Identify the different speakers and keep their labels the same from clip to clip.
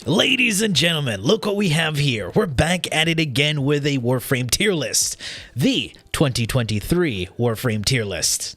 Speaker 1: Ladies and gentlemen, look what we have here. We're back at it again with a Warframe tier list. The 2023 Warframe tier list.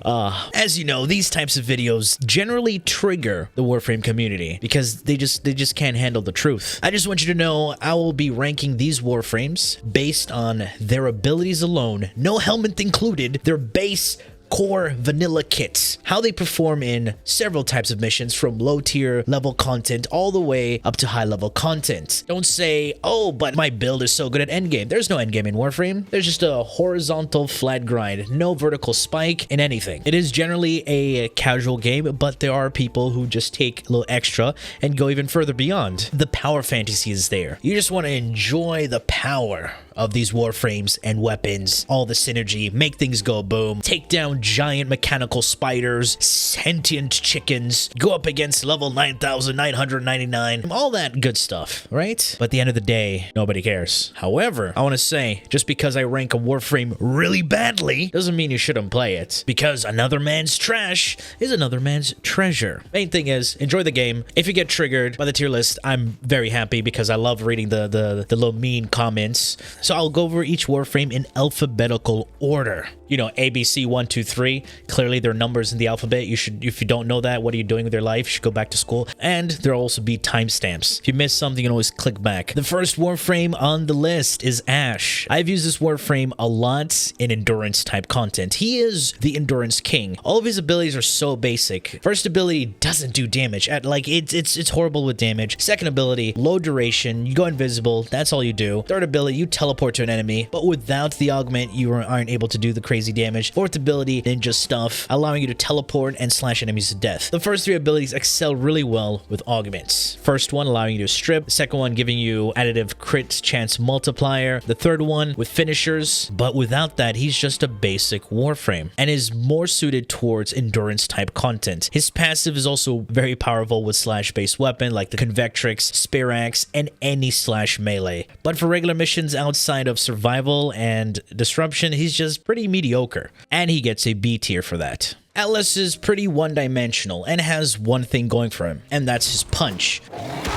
Speaker 1: As you know, these types of videos generally trigger the Warframe community because they just can't handle the truth. I just want you to know I will be ranking these Warframes based on their abilities alone, no helmet included, their base core vanilla kits, how they perform in several types of missions from low tier level content all the way up to high level content. Don't say, oh, but my build is so good at endgame. There's no endgame in Warframe. There's just a horizontal flat grind, no vertical spike in anything. It is generally a casual game, but there are people who just take a little extra and go even further beyond. The power fantasy is there. You just want to enjoy the power of these Warframes and weapons, all the synergy, make things go boom, take down giant mechanical spiders, sentient chickens, go up against level 9,999, all that good stuff, right? But at the end of the day, nobody cares. However, I want to say, just because I rank a Warframe really badly, doesn't mean you shouldn't play it, because another man's trash is another man's treasure. Main thing is, enjoy the game. If you get triggered by the tier list, I'm very happy because I love reading the little mean comments. So I'll go over each Warframe in alphabetical order. You know, A, B, C, 1, 2, 3. Clearly, there are numbers in the alphabet. You should, if you don't know that, what are you doing with your life? You should go back to school. And there'll also be timestamps. If you miss something, you can always click back. The first Warframe on the list is Ash. I've used this Warframe a lot in endurance type content. He is the endurance king. All of his abilities are so basic. First ability doesn't do damage. It's horrible with damage. Second ability, low duration. You go invisible. That's all you do. Third ability, you teleport to an enemy, but without the augment, you aren't able to do the crazy damage. Fourth ability, ninja stuff, allowing you to teleport and slash enemies to death. The first three abilities excel really well with augments. First one, allowing you to strip. The second one, giving you additive crit chance multiplier. The third one with finishers, but without that, he's just a basic Warframe and is more suited towards endurance type content. His passive is also very powerful with slash based weapon like the Convectrix, Spear Axe, and any slash melee. But for regular missions outside of survival and disruption, he's just pretty mediocre, and he gets a B tier for that. Atlas is pretty one-dimensional and has one thing going for him, and that's his punch.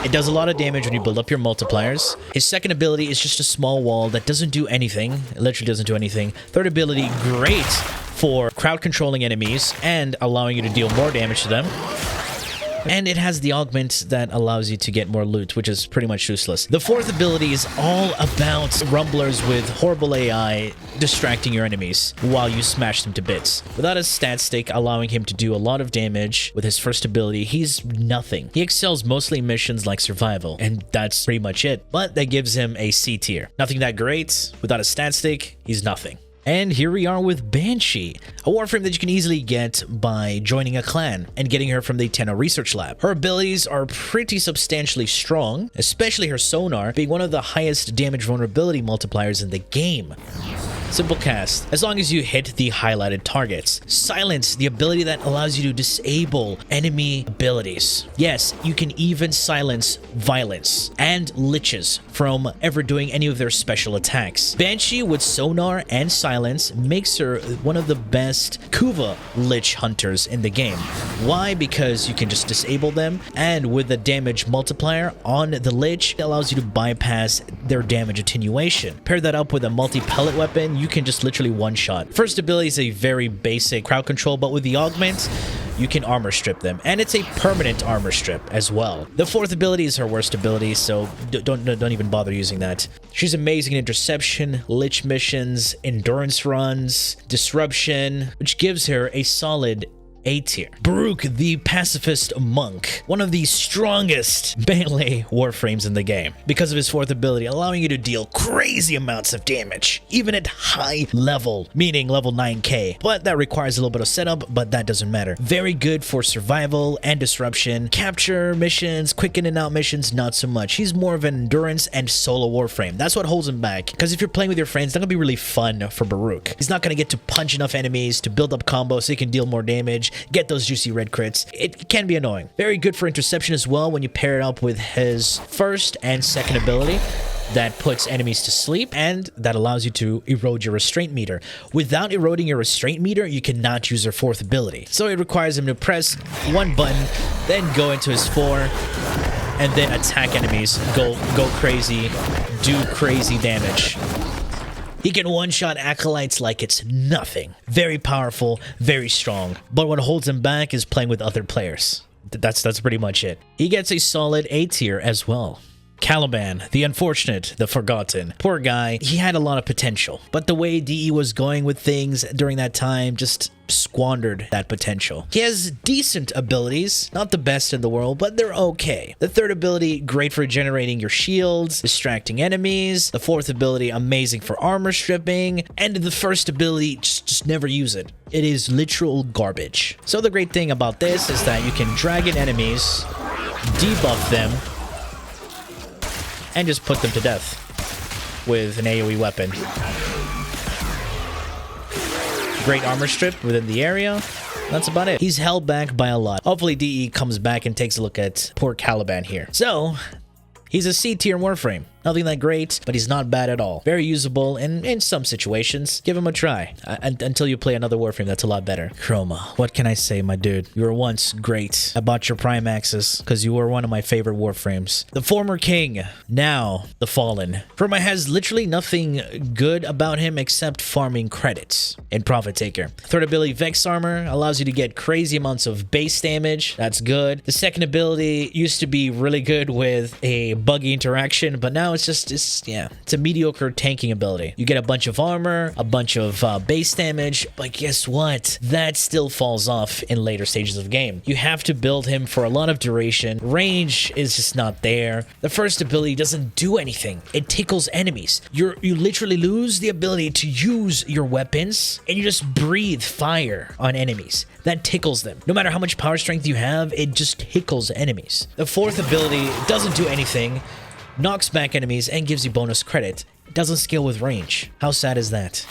Speaker 1: It does a lot of damage when you build up your multipliers. His second ability is just a small wall that doesn't do anything. It literally doesn't do anything. Third ability, great for crowd controlling enemies and allowing you to deal more damage to them. And it has the augment that allows you to get more loot, which is pretty much useless. The fourth ability is all about rumblers with horrible AI distracting your enemies while you smash them to bits. Without a stat stick allowing him to do a lot of damage with his first ability, he's nothing. He excels mostly in missions like survival, and that's pretty much it. But that gives him a C tier. Nothing that great. Without a stat stick, he's nothing. And here we are with BANSHEE, a Warframe that you can easily get by joining a clan and getting her from the Tenno Research Lab. Her abilities are pretty substantially strong, especially her sonar being one of the highest damage vulnerability multipliers in the game. Simple cast, as long as you hit the highlighted targets. Silence, the ability that allows you to disable enemy abilities. Yes, you can even silence violence and liches from ever doing any of their special attacks. BANSHEE with sonar and silence makes her one of the best Kuva lich hunters in the game. Why? Because you can just disable them, and with the damage multiplier on the lich, it allows you to bypass their damage attenuation. Pair that up with a multi-pellet weapon, you can just literally one-shot. First ability is a very basic crowd control, but with the augment, you can armor strip them, and it's a permanent armor strip as well. The fourth ability is her worst ability, so don't even bother using that. She's amazing in interception, lich missions, endurance runs, disruption, which gives her a solid A tier. BARUUK, the pacifist monk, one of the strongest melee warframes in the game because of his fourth ability, allowing you to deal crazy amounts of damage, even at high level, meaning level 9k. But that requires a little bit of setup, but that doesn't matter. Very good for survival and disruption. Capture missions, quick in and out missions, not so much. He's more of an endurance and solo warframe. That's what holds him back, because if you're playing with your friends, that's gonna be really fun for BARUUK. He's not gonna get to punch enough enemies to build up combos so he can deal more damage, get those juicy red crits. It can be annoying. Very good for interception as well when you pair it up with his first and second ability. that puts enemies to sleep, and that allows you to erode your restraint meter. Without eroding your restraint meter, you cannot use your fourth ability. So it requires him to press one button, then go into his 4, and then attack enemies, go crazy, do crazy damage. He can one-shot acolytes like it's nothing. Very powerful, very strong. But what holds him back is playing with other players. That's pretty much it. He gets a solid A tier as well. CALIBAN, the unfortunate, the forgotten. Poor guy, he had a lot of potential, but the way DE was going with things during that time just squandered that potential. He has decent abilities, not the best in the world, but they're okay. The third ability, great for generating your shields, distracting enemies. The fourth ability, amazing for armor stripping. And the first ability, just never use it. It is literal garbage. So the great thing about this is that you can drag in enemies, debuff them, and just put them to death with an AoE weapon. Great armor strip within the area. That's about it. He's held back by a lot. Hopefully DE comes back and takes a look at poor CALIBAN here. So, he's a C tier Warframe. Nothing that great, but he's not bad at all. Very usable in some situations. Give him a try until you play another Warframe that's a lot better. CHROMA. What can I say, my dude? You were once great. I bought your Prime Access because you were one of my favorite Warframes. The former king, now the fallen. CHROMA has literally nothing good about him except farming credits in Profit Taker. Third ability, Vex Armor, allows you to get crazy amounts of base damage. That's good. The second ability used to be really good with a buggy interaction, but now it's a mediocre tanking ability. You get a bunch of armor, a bunch of base damage, but guess what? That still falls off in later stages of game. You have to build him for a lot of duration. Range is just not there. The first ability doesn't do anything. It tickles enemies. You literally lose the ability to use your weapons, and you just breathe fire on enemies. That tickles them. No matter how much power strength you have, it just tickles enemies. The fourth ability doesn't do anything, knocks back enemies, and gives you bonus credit. It doesn't scale with range. How sad is that?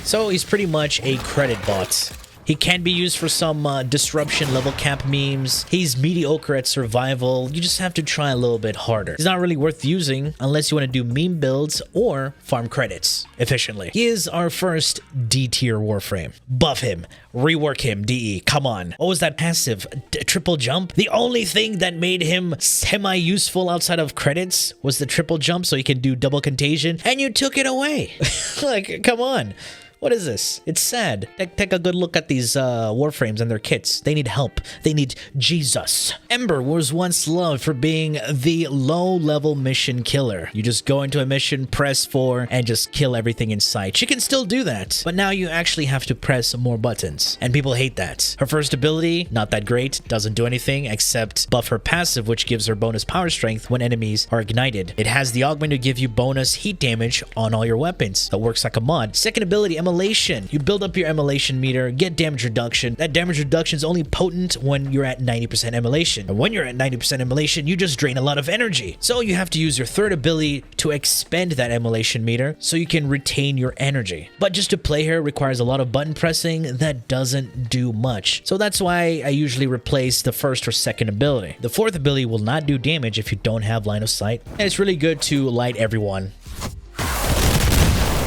Speaker 1: So he's pretty much a credit bot. He can be used for some disruption level cap memes. He's mediocre at survival. You just have to try a little bit harder. He's not really worth using unless you want to do meme builds or farm credits efficiently. He is our first D tier Warframe. Buff him. Rework him, DE. Come on. What was that passive? Triple jump? The only thing that made him semi-useful outside of credits was the triple jump so he can do double contagion, and you took it away. Like, come on. What is this? It's sad. Take a good look at these Warframes and their kits. They need help. They need Jesus. Ember was once loved for being the low-level mission killer. You just go into a mission, press 4, and just kill everything in sight. She can still do that, but now you actually have to press more buttons, and people hate that. Her first ability, not that great, doesn't do anything except buff her passive, which gives her bonus power strength when enemies are ignited. It has the augment to give you bonus heat damage on all your weapons. That works like a mod. Second ability, Immolation. You build up your Immolation meter, get damage reduction. That damage reduction is only potent when you're at 90% Immolation. And when you're at 90% Immolation, you just drain a lot of energy. So you have to use your third ability to expend that Immolation meter so you can retain your energy. But just to play her requires a lot of button pressing that doesn't do much. So that's why I usually replace the first or second ability. The fourth ability will not do damage if you don't have line of sight. And it's really good to light everyone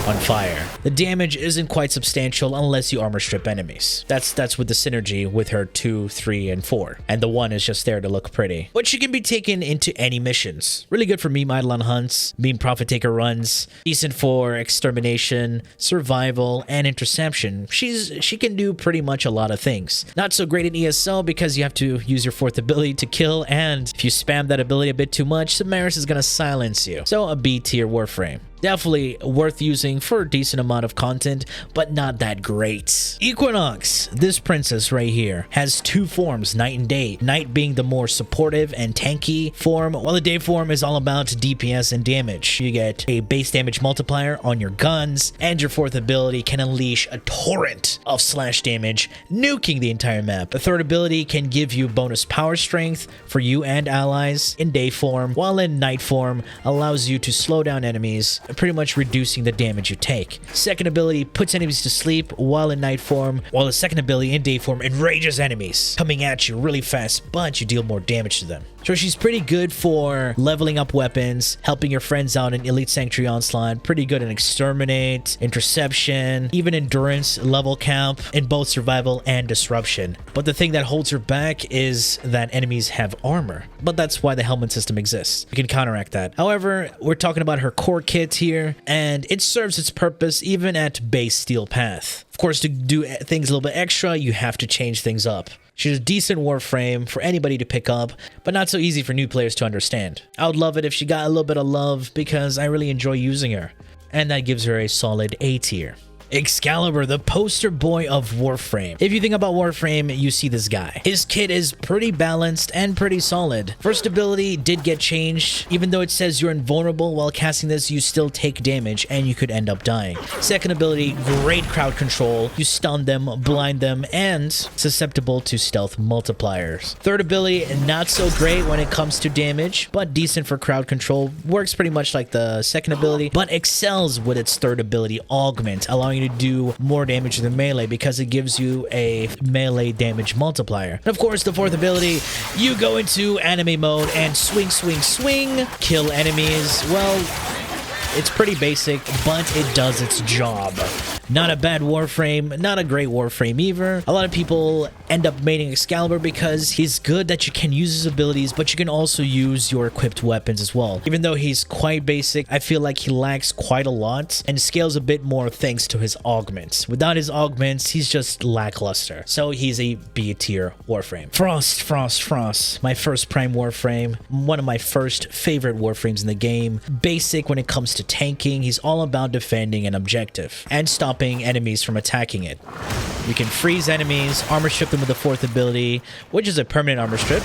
Speaker 1: on fire. The damage isn't quite substantial unless you armor strip enemies. That's with the synergy with her 2, 3, and 4. And the 1 is just there to look pretty. But she can be taken into any missions. Really good for meme Eidolon hunts, meme Profit Taker runs, decent for extermination, survival, and interception. She can do pretty much a lot of things. Not so great in ESO because you have to use your fourth ability to kill, and if you spam that ability a bit too much, Samaris is gonna silence you. So a B tier Warframe. Definitely worth using for a decent amount of content, but not that great. EQUINOX, this princess right here, has 2 forms, night and day. Night being the more supportive and tanky form, while the day form is all about DPS and damage. You get a base damage multiplier on your guns, and your fourth ability can unleash a torrent of slash damage, nuking the entire map. The third ability can give you bonus power strength for you and allies in day form, while in night form allows you to slow down enemies, pretty much reducing the damage you take. Second ability puts enemies to sleep while in night form, while the second ability in day form enrages enemies, coming at you really fast, but you deal more damage to them. So she's pretty good for leveling up weapons, helping your friends out in Elite Sanctuary Onslaught, pretty good in Exterminate, Interception, even Endurance, Level Cap, in both Survival and Disruption. But the thing that holds her back is that enemies have armor, but that's why the helmet system exists. You can counteract that. However, we're talking about her core kit here, and it serves its purpose even at base Steel Path. Of course, to do things a little bit extra, you have to change things up. She's a decent Warframe for anybody to pick up, but not so easy for new players to understand. I would love it if she got a little bit of love because I really enjoy using her, and that gives her a solid A tier. Excalibur, the poster boy of Warframe. If you think about Warframe, you see this guy. His kit is pretty balanced and pretty solid. First ability did get changed. Even though it says you're invulnerable while casting this, you still take damage and you could end up dying. Second ability, great crowd control. You stun them, blind them, and susceptible to stealth multipliers. Third ability, not so great when it comes to damage, but decent for crowd control. Works pretty much like the second ability, but excels with its third ability, Augment, allowing you to do more damage than melee because it gives you a melee damage multiplier. And of course, the fourth ability, you go into anime mode and swing, swing, swing, kill enemies. Well, it's pretty basic, but it does its job. Not a bad Warframe, not a great Warframe either. A lot of people end up maining Excalibur because he's good that you can use his abilities, but you can also use your equipped weapons as well. Even though he's quite basic, I feel like he lacks quite a lot and scales a bit more thanks to his augments. Without his augments, he's just lackluster. So he's a B tier Warframe. Frost. My first Prime Warframe. One of my first favorite Warframes in the game. Basic when it comes to tanking. He's all about defending an objective and stopping enemies from attacking it. You can freeze enemies, armor strip them with the fourth ability, which is a permanent armor strip.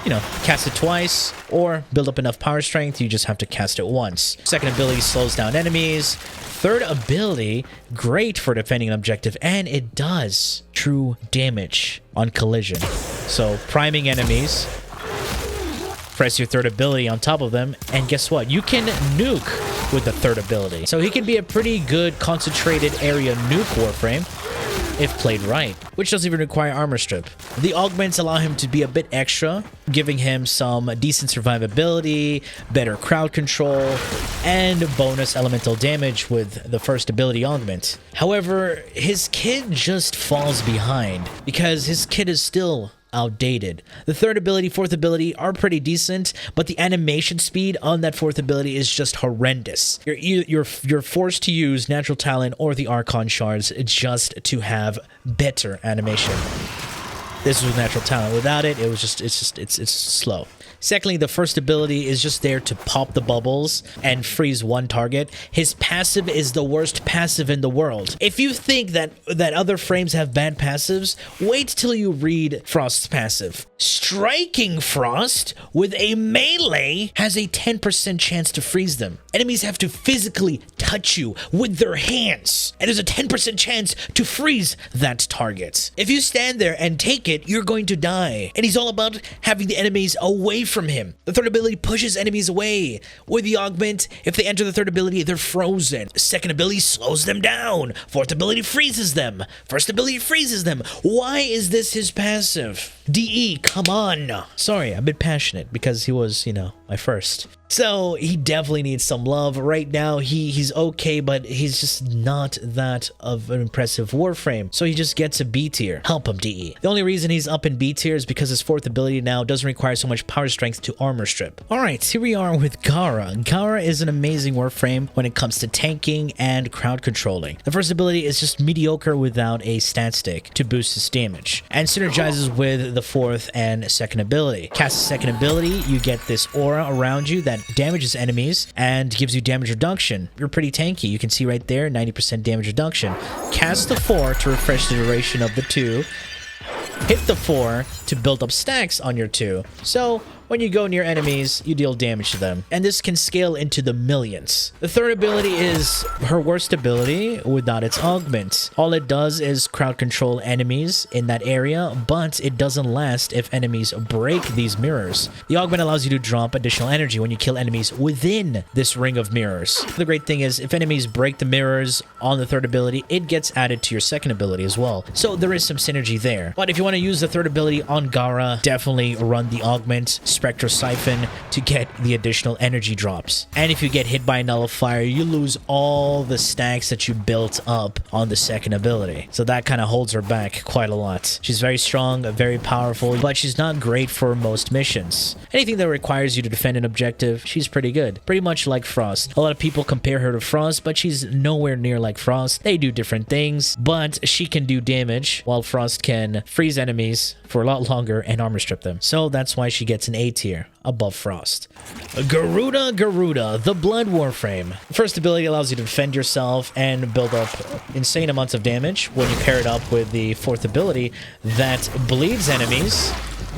Speaker 1: You know, cast it twice, or build up enough power strength, you just have to cast it once. Second ability slows down enemies. Third ability, great for defending an objective, and it does true damage on collision. So, priming enemies, press your third ability on top of them, and guess what? You can nuke with the third ability. So he can be a pretty good concentrated area nuke Warframe if played right, which doesn't even require armor strip. The augments allow him to be a bit extra, giving him some decent survivability, better crowd control, and bonus elemental damage with the first ability augment. However, his kit just falls behind because his kit is still outdated. The third ability, fourth ability are pretty decent, but the animation speed on that fourth ability is just horrendous. You're forced to use natural talent or the Archon shards just to have better animation. This was natural talent. Without it, it's slow. Secondly, the first ability is just there to pop the bubbles and freeze one target. His passive is the worst passive in the world. If you think that other frames have bad passives, wait till you read Frost's passive. Striking Frost with a melee has a 10% chance to freeze them. Enemies have to physically touch you with their hands, and there's a 10% chance to freeze that target. If you stand there and take it, you're going to die. And he's all about having the enemies away from him. The third ability pushes enemies away. With the augment, if they enter the third ability, they're frozen. Second ability slows them down. Fourth ability freezes them. First ability freezes them. Why is this his passive? DE, come on. Sorry, I'm a bit passionate because he was, my first. So he definitely needs some love. Right now, he's okay, but he's just not that of an impressive Warframe. So he just gets a B tier. Help him, DE. The only reason he's up in B tier is because his fourth ability now doesn't require so much power strength to armor strip. Alright, here we are with GARA. GARA is an amazing Warframe when it comes to tanking and crowd controlling. The first ability is just mediocre without a stat stick to boost his damage, and synergizes with the fourth and second ability. Cast the second ability, you get this aura around you that damages enemies and gives you damage reduction. You're pretty tanky. You can see right there, 90% damage reduction. Cast the 4 to refresh the duration of the 2. Hit the 4 to build up stacks on your 2. So When you go near enemies, you deal damage to them. And this can scale into the millions. The third ability is her worst ability without its augment. All it does is crowd control enemies in that area, but it doesn't last if enemies break these mirrors. The augment allows you to drop additional energy when you kill enemies within this ring of mirrors. The great thing is, if enemies break the mirrors on the third ability, it gets added to your second ability as well. So there is some synergy there. But if you want to use the third ability on GARA, definitely run the augment Spectral Siphon to get the additional energy drops. And if you get hit by a nullifier, you lose all the stacks that you built up on the second ability. So that kind of holds her back quite a lot. She's very strong, very powerful, but she's not great for most missions. Anything that requires you to defend an objective, she's pretty good. Pretty much like Frost. A lot of people compare her to Frost, but she's nowhere near like Frost. They do different things, but she can do damage, while Frost can freeze enemies for a lot longer and armor strip them. So that's why she gets an A tier above Frost. Garuda, the Blood Warframe. First ability allows you to defend yourself and build up insane amounts of damage when you pair it up with the fourth ability that bleeds enemies,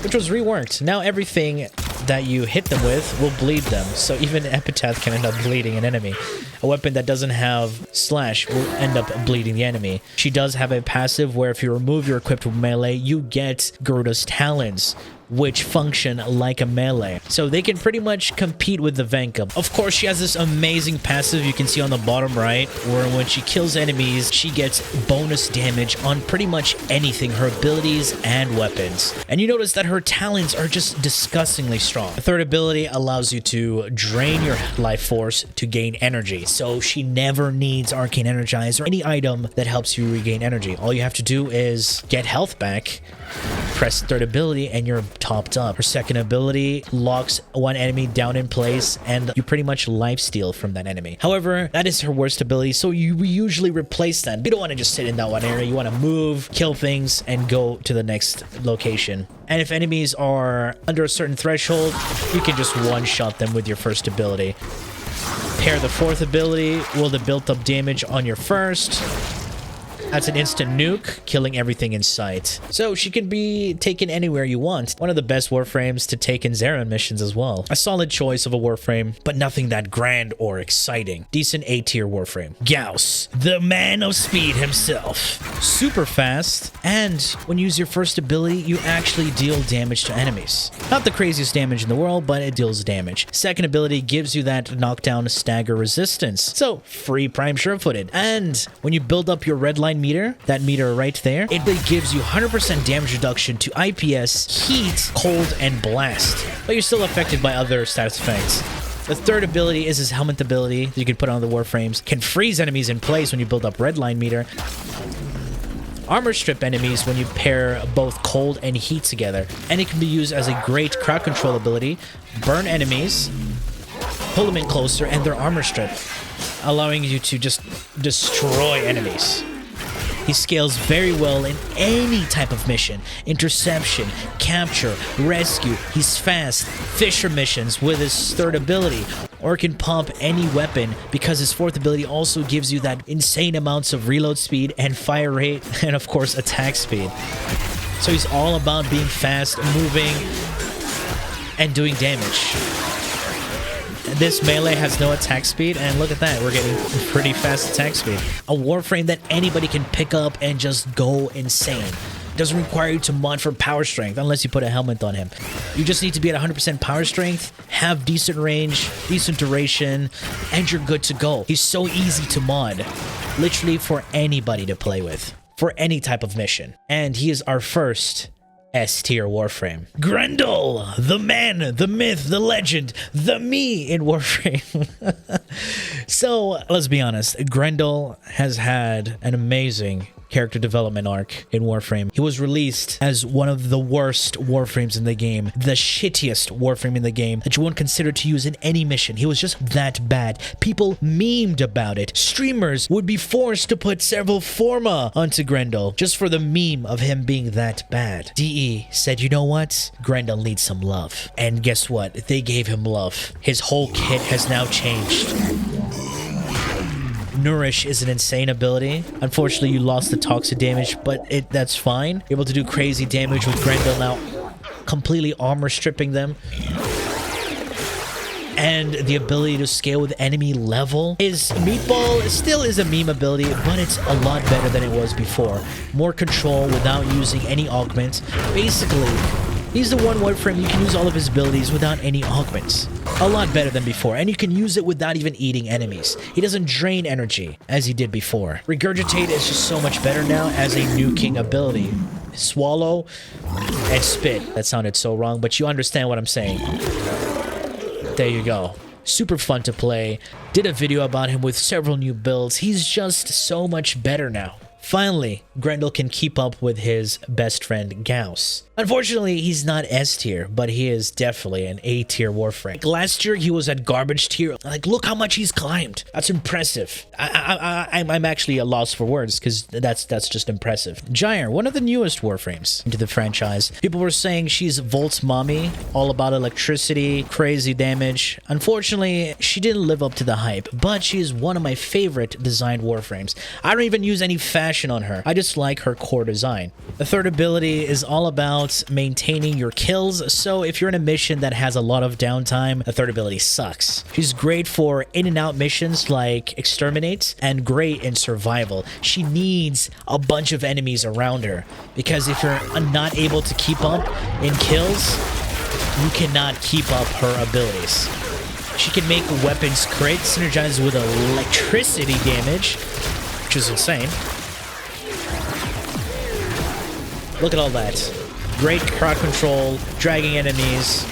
Speaker 1: which was reworked. Now everything that you hit them with will bleed them, so even Epitaph can end up bleeding an enemy. A weapon that doesn't have slash will end up bleeding the enemy. She does have a passive where if you remove your equipped melee, you get Garuda's Talons, which function like a melee. So they can pretty much compete with the Venka. Of course, she has this amazing passive you can see on the bottom right, where when she kills enemies, she gets bonus damage on pretty much anything, her abilities and weapons. And you notice that her talents are just disgustingly strong. The third ability allows you to drain your life force to gain energy. So she never needs Arcane Energize or any item that helps you regain energy. All you have to do is get health back, press third ability, and you're topped up. Her second ability locks one enemy down in place, and you pretty much lifesteal from that enemy. However, that is her worst ability, so you usually replace that. You don't want to just sit in that one area. You want to move, kill things, and go to the next location. And if enemies are under a certain threshold, you can just one-shot them with your first ability. Pair the fourth ability with the built-up damage on your first. That's an instant nuke, killing everything in sight. So she can be taken anywhere you want. One of the best Warframes to take in Xeraen missions as well. A solid choice of a Warframe, but nothing that grand or exciting. Decent A-tier Warframe. GAUSS, the man of speed himself. Super fast, and when you use your first ability, you actually deal damage to enemies. Not the craziest damage in the world, but it deals damage. Second ability gives you that knockdown stagger resistance. So, free Prime Sure-Footed. And when you build up your red line meter, that meter right there, it gives you 100% damage reduction to IPS, heat, cold, and blast. But you're still affected by other status effects. The third ability is his helmet ability that you can put on the Warframes. Can freeze enemies in place when you build up red line meter. Armor strip enemies when you pair both cold and heat together. And it can be used as a great crowd control ability. Burn enemies, pull them in closer, and their armor strip, allowing you to just destroy enemies. He scales very well in any type of mission. Interception, capture, rescue. He's fast. Fisher missions with his third ability. Or can pump any weapon because his fourth ability also gives you that insane amounts of reload speed and fire rate and of course attack speed. So he's all about being fast, moving, and doing damage. This melee has no attack speed, and look at that, we're getting pretty fast attack speed. A Warframe that anybody can pick up and just go insane. Doesn't require you to mod for power strength unless you put a helmet on him. You just need to be at 100% power strength, have decent range, decent duration, and you're good to go. He's so easy to mod, literally for anybody to play with, for any type of mission. And he is our first S-tier Warframe. Grendel, the man, the myth, the legend, the me in Warframe. So, let's be honest, Grendel has had an amazing character development arc in Warframe. He was released as one of the worst Warframes in the game, the shittiest Warframe in the game that you wouldn't consider to use in any mission. He was just that bad. People memed about it. Streamers would be forced to put several forma onto Grendel just for the meme of him being that bad. DE said, you know what? Grendel needs some love. And guess what? They gave him love. His whole kit has now changed. Nourish is an insane ability. Unfortunately, you lost the toxic damage, but that's fine. You're able to do crazy damage with Grendel now. completely armor stripping them. And the ability to scale with enemy level. His meatball still is a meme ability, but it's a lot better than it was before. More control without using any augments. Basically, he's the one Warframe you can use all of his abilities without any augments. A lot better than before, and you can use it without even eating enemies. He doesn't drain energy as he did before. Regurgitate is just so much better now as a nuking ability. Swallow and spit. That sounded so wrong, but you understand what I'm saying. There you go. Super fun to play. Did a video about him with several new builds. He's just so much better now. Finally, Grendel can keep up with his best friend GAUSS. Unfortunately, he's not S tier, but he is definitely an A tier Warframe. Like last year, he was at garbage tier. Like, look how much he's climbed. That's impressive. I'm actually a loss for words because that's just impressive. GYRE, one of the newest Warframes into the franchise. People were saying she's Volt's mommy, all about electricity, crazy damage. Unfortunately, she didn't live up to the hype, but she's one of my favorite designed Warframes. I don't even use any fashion on her. I just like her core design. The third ability is all about maintaining your kills, so if you're in a mission that has a lot of downtime, the third ability sucks. She's great for in and out missions like exterminate and great in survival. She needs a bunch of enemies around her because if you're not able to keep up in kills, you cannot keep up her abilities. She can make weapons crit, synergize with electricity damage, which is insane. Look at all that. Great crowd control, dragging enemies.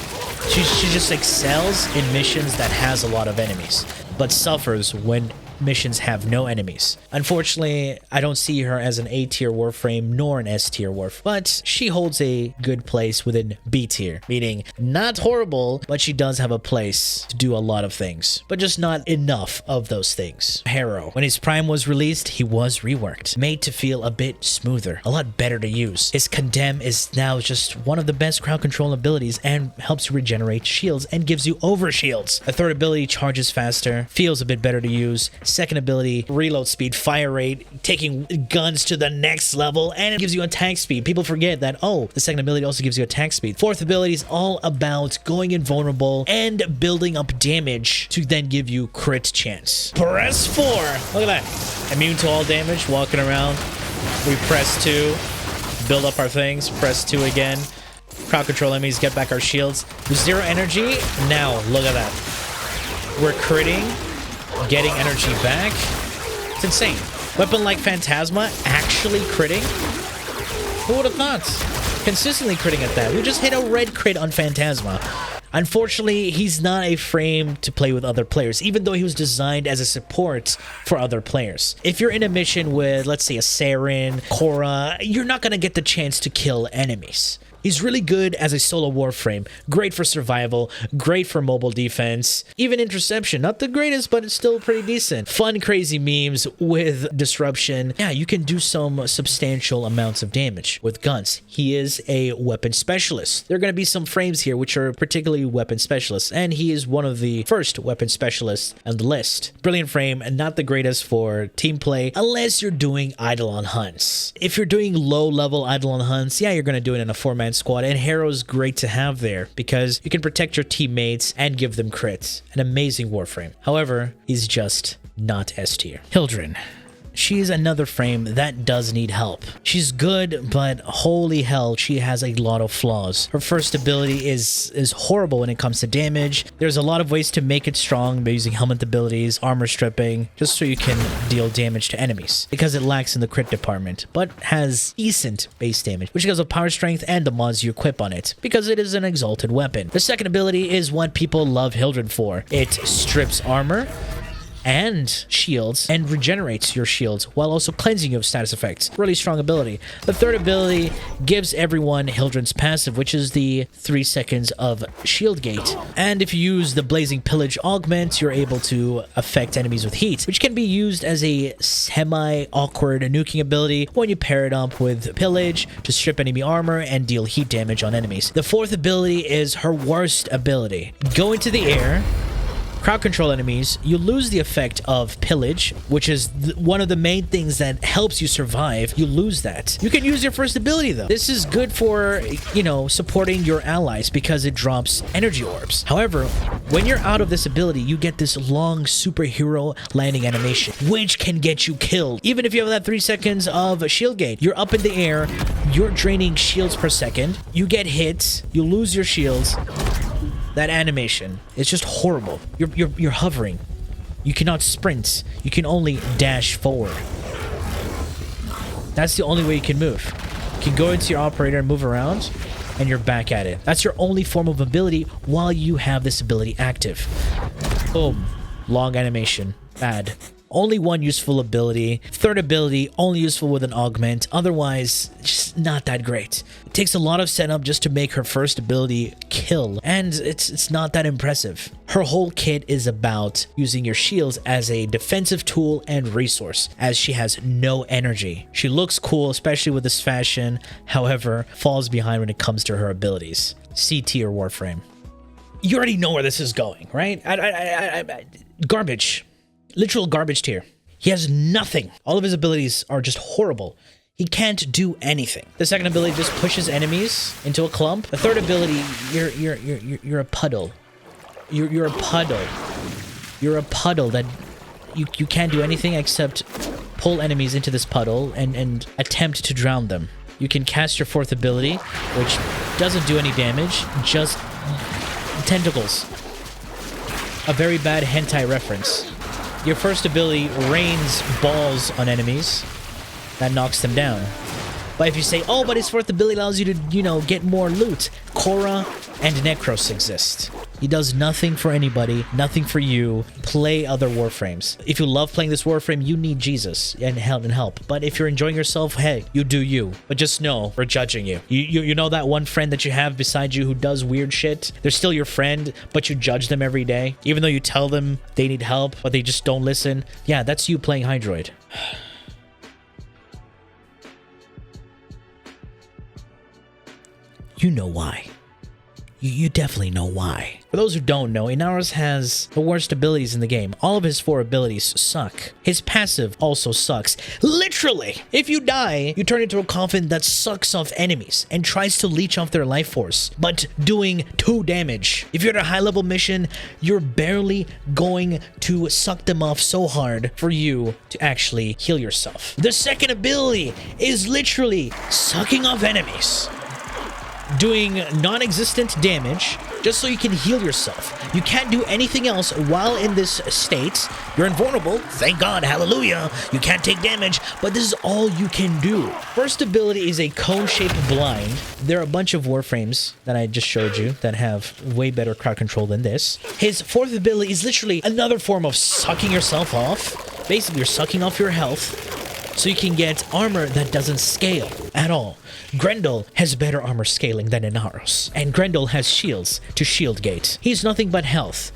Speaker 1: She just excels in missions that has a lot of enemies, but suffers when missions have no enemies. Unfortunately, I don't see her as an A tier Warframe nor an S tier Warframe, but she holds a good place within B tier, meaning not horrible, but she does have a place to do a lot of things, but just not enough of those things. HARROW. When his Prime was released, he was reworked, made to feel a bit smoother, a lot better to use. His Condemn is now just one of the best crowd control abilities and helps you regenerate shields and gives you over shields. The third ability charges faster, feels a bit better to use. Second ability, reload speed, fire rate, taking guns to the next level, and it gives you attack speed. People forget that, oh, the second ability also gives you attack speed. Fourth ability is all about going invulnerable and building up damage to then give you crit chance. Press 4. Look at that. Immune to all damage, walking around. We press 2, build up our things, press 2 again. Crowd control enemies, get back our shields. With 0 energy, now look at that. We're critting, getting energy back. It's insane. Weapon like Phantasma actually critting? Who would have thought? Consistently critting at that. We just hit a red crit on Phantasma. Unfortunately, he's not a frame to play with other players, even though he was designed as a support for other players. If you're in a mission with, let's say, a Saren, KHORA, you're not going to get the chance to kill enemies. He's really good as a solo Warframe, great for survival, great for mobile defense, even interception, not the greatest, but it's still pretty decent. Fun, crazy memes with disruption. Yeah, you can do some substantial amounts of damage with guns. He is a weapon specialist. There are going to be some frames here which are particularly weapon specialists, and he is one of the first weapon specialists on the list. Brilliant frame, and not the greatest for team play, unless you're doing Eidolon hunts. If you're doing low-level Eidolon hunts, yeah, you're going to do it in a 4-man squad, and HARROW's great to have there because you can protect your teammates and give them crits. An amazing Warframe. However, he's just not S tier. HILDRYN. She's another frame that does need help. She's good, but holy hell, she has a lot of flaws. Her first ability is horrible when it comes to damage. There's a lot of ways to make it strong by using helmet abilities, armor stripping, just so you can deal damage to enemies, because it lacks in the crit department, but has decent base damage, which goes with power strength and the mods you equip on it, because it is an exalted weapon. The second ability is what people love HILDRYN for. It strips armor and shields and regenerates your shields while also cleansing you of status effects. Really strong ability. The third ability gives everyone HILDRYN's passive, which is the 3 seconds of shield gate. And if you use the Blazing Pillage augment, you're able to affect enemies with heat, which can be used as a semi-awkward nuking ability when you pair it up with Pillage to strip enemy armor and deal heat damage on enemies. The fourth ability is her worst ability. Go into the air, crowd control enemies, you lose the effect of pillage, which is one of the main things that helps you survive. You lose that. You can use your first ability though. This is good for, you know, supporting your allies because it drops energy orbs. However, when you're out of this ability, you get this long superhero landing animation, which can get you killed. Even if you have that 3 seconds of shield gate, you're up in the air, you're draining shields per second, you get hit, you lose your shields. That animation, it's just horrible. You're hovering. You cannot sprint. You can only dash forward. That's the only way you can move. You can go into your operator and move around, and you're back at it. That's your only form of ability while you have this ability active. Boom. Long animation. Bad. Only one useful ability. Third ability, only useful with an augment. Otherwise, just not that great. It takes a lot of setup just to make her first ability kill, and it's not that impressive. Her whole kit is about using your shields as a defensive tool and resource, as she has no energy. She looks cool, especially with this fashion, however, falls behind when it comes to her abilities. C tier Warframe. You already know where this is going, right? Garbage. Literal garbage tier. He has nothing. All of his abilities are just horrible. He can't do anything. The second ability just pushes enemies into a clump. The third ability, you're a puddle. You're a puddle. You're a puddle that you can't do anything except pull enemies into this puddle and attempt to drown them. You can cast your fourth ability, which doesn't do any damage, just tentacles. A very bad hentai reference. Your first ability rains balls on enemies. That knocks them down. But if you say, oh, but his fourth ability allows you to, you know, get more loot. KHORA and NEKROS exist. He does nothing for anybody, nothing for you. Play other Warframes. If you love playing this Warframe, you need Jesus and help. But if you're enjoying yourself, hey, you do you. But just know, we're judging you. You know that one friend that you have beside you who does weird shit? They're still your friend, but you judge them every day. Even though you tell them they need help, but they just don't listen. Yeah, that's you playing HYDROID. You know why. You definitely know why. For those who don't know, INAROS has the worst abilities in the game. All of his 4 abilities suck. His passive also sucks. Literally! If you die, you turn into a coffin that sucks off enemies and tries to leech off their life force, but doing 2 damage. If you're at a high-level mission, you're barely going to suck them off so hard for you to actually heal yourself. The second ability is literally sucking off enemies, doing non-existent damage just so you can heal yourself. You can't do anything else while in this state. You're invulnerable. Thank God. Hallelujah. You can't take damage, but this is all you can do. First ability is a cone-shaped blind. There are a bunch of Warframes that I just showed you that have way better crowd control than this. His fourth ability is literally another form of sucking yourself off. Basically, you're sucking off your health so you can get armor that doesn't scale at all. GRENDEL has better armor scaling than INAROS, and GRENDEL has shields to shield gate. He's nothing but health.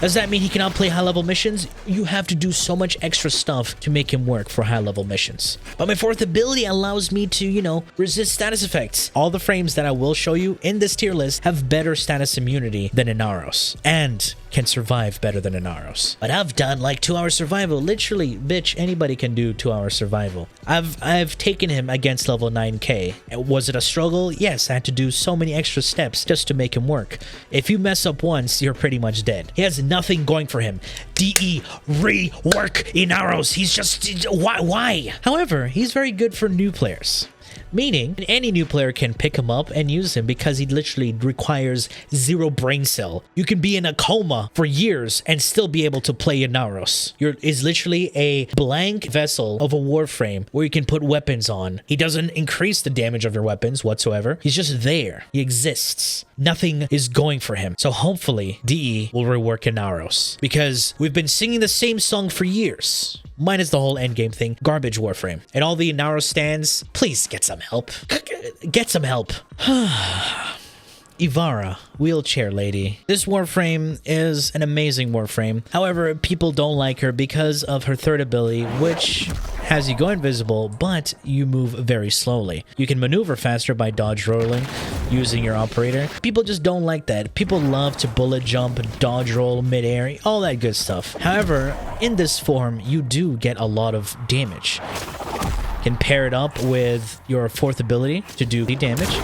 Speaker 1: Does that mean he cannot play high-level missions? You have to do so much extra stuff to make him work for high-level missions. But my fourth ability allows me to, you know, resist status effects. All the frames that I will show you in this tier list have better status immunity than INAROS, and can survive better than INAROS. But I've done like 2-hour survival. Literally, bitch, anybody can do 2-hour survival. I've taken him against level 9k. Was it a struggle? Yes, I had to do so many extra steps just to make him work. If you mess up once, you're pretty much dead. He has nothing going for him. DE, rework INAROS. He's just, why? However, he's very good for new players. Meaning, any new player can pick him up and use him because he literally requires 0 brain cell. You can be in a coma for years and still be able to play INAROS. Is literally a blank vessel of a Warframe where you can put weapons on. He doesn't increase the damage of your weapons whatsoever. He's just there. He exists. Nothing is going for him. So hopefully, DE will rework INAROS, because we've been singing the same song for years. Minus the whole endgame thing. Garbage Warframe. And all the INAROS stands, please get some help. Get some help. IVARA, Wheelchair Lady. This Warframe is an amazing Warframe. However, people don't like her because of her third ability, which has you go invisible, but you move very slowly. You can maneuver faster by dodge rolling using your operator. People just don't like that. People love to bullet jump, dodge roll, mid-air, all that good stuff. However, in this form, you do get a lot of damage. You can pair it up with your fourth ability to do the damage.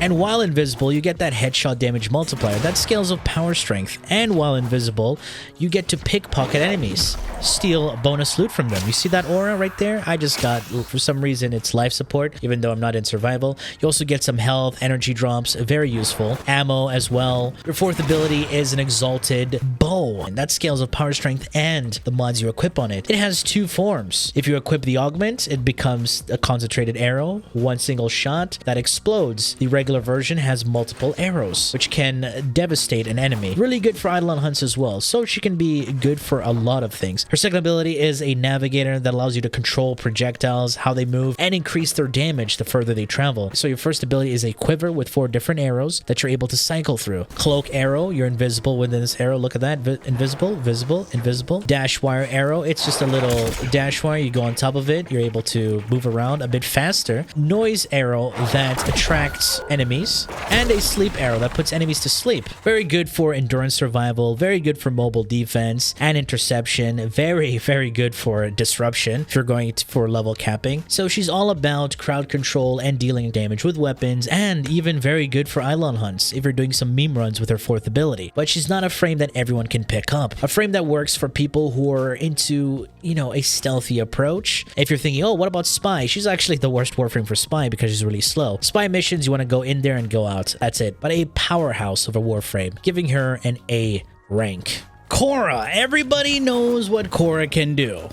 Speaker 1: And while invisible, you get that headshot damage multiplier. That scales of power strength. And while invisible, you get to pickpocket enemies. Steal bonus loot from them. You see that aura right there? I just got, for some reason, it's life support, even though I'm not in survival. You also get some health, energy drops, very useful. Ammo as well. Your fourth ability is an exalted bow. And that scales of power strength and the mods you equip on it. It has two forms. If you equip the augment, it becomes a concentrated arrow. One single shot that explodes. The regular version has multiple arrows, which can devastate an enemy. Really good for Eidolon hunts as well, so she can be good for a lot of things. Her second ability is a navigator that allows you to control projectiles, how they move, and increase their damage the further they travel. So your first ability is a quiver with 4 different arrows that you're able to cycle through. Cloak arrow, you're invisible within this arrow. Look at that. Invisible, visible, invisible. Dash wire arrow, it's just a little dash wire. You go on top of it, you're able to move around a bit faster. Noise arrow that attracts enemies, and a sleep arrow that puts enemies to sleep. Very good for endurance survival, very good for mobile defense and interception, very good for disruption if you're going for level capping. So she's all about crowd control and dealing damage with weapons, and even very good for Eidolon hunts if you're doing some meme runs with her fourth ability. But she's not a frame that everyone can pick up. A frame that works for people who are into, you know, a stealthy approach. If you're thinking, oh, what about Spy? She's actually the worst Warframe for Spy because she's really slow. Spy missions, you want to go in there and go out. That's it. But a powerhouse of a Warframe, giving her an A rank. KHORA. Everybody knows what KHORA can do.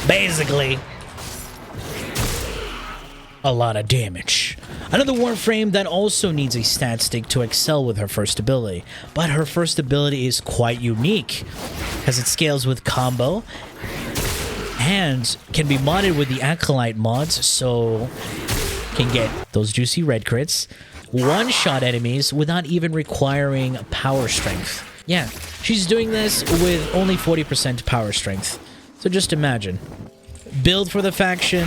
Speaker 1: Basically, a lot of damage. Another Warframe that also needs a stat stick to excel with her first ability. But her first ability is quite unique, as it scales with combo and can be modded with the Acolyte mods, so can get those juicy red crits, one-shot enemies without even requiring power strength. Yeah, she's doing this with only 40% power strength. So just imagine. Build for the faction,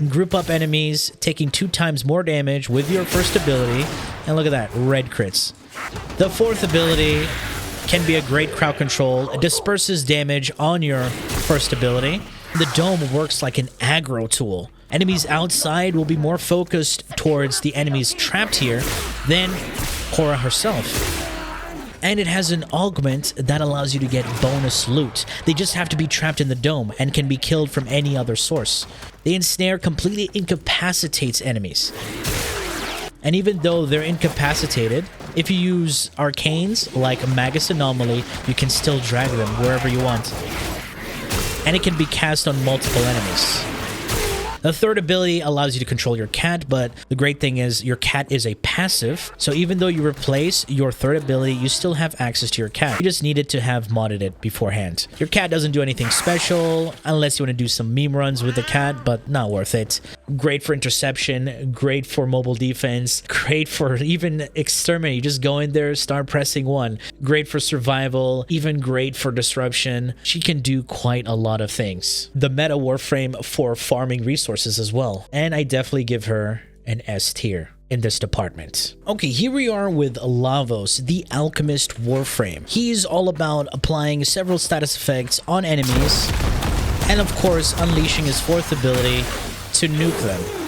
Speaker 1: group up enemies, taking 2 times more damage with your first ability, and look at that, red crits. The fourth ability can be a great crowd control. It disperses damage on your first ability. The dome works like an aggro tool. Enemies outside will be more focused towards the enemies trapped here than KHORA herself. And it has an augment that allows you to get bonus loot. They just have to be trapped in the dome and can be killed from any other source. The ensnare completely incapacitates enemies. And even though they're incapacitated, if you use arcanes like Magus Anomaly, you can still drag them wherever you want. And it can be cast on multiple enemies. The third ability allows you to control your cat, but the great thing is your cat is a passive, so even though you replace your third ability, you still have access to your cat. You just needed to have modded it beforehand. Your cat doesn't do anything special, unless you want to do some meme runs with the cat, but not worth it. Great for interception, great for mobile defense, great for even exterminate. You just go in there, start pressing 1. Great for survival, even great for disruption. She can do quite a lot of things. The meta Warframe for farming resources as well, and I definitely give her an S tier in this department. Okay, here we are with LAVOS, the Alchemist Warframe. He's all about applying several status effects on enemies, and of course unleashing his fourth ability to nuke them.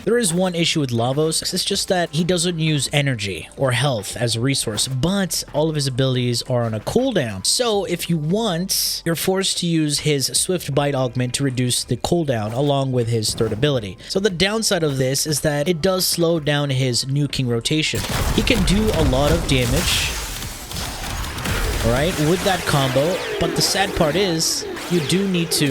Speaker 1: There is one issue with LAVOS, it's just that he doesn't use energy or health as a resource, but all of his abilities are on a cooldown. So if you want, you're forced to use his Swift Bite augment to reduce the cooldown along with his third ability. So the downside of this is that it does slow down his nuking rotation. He can do a lot of damage, alright, with that combo, but the sad part is you do need to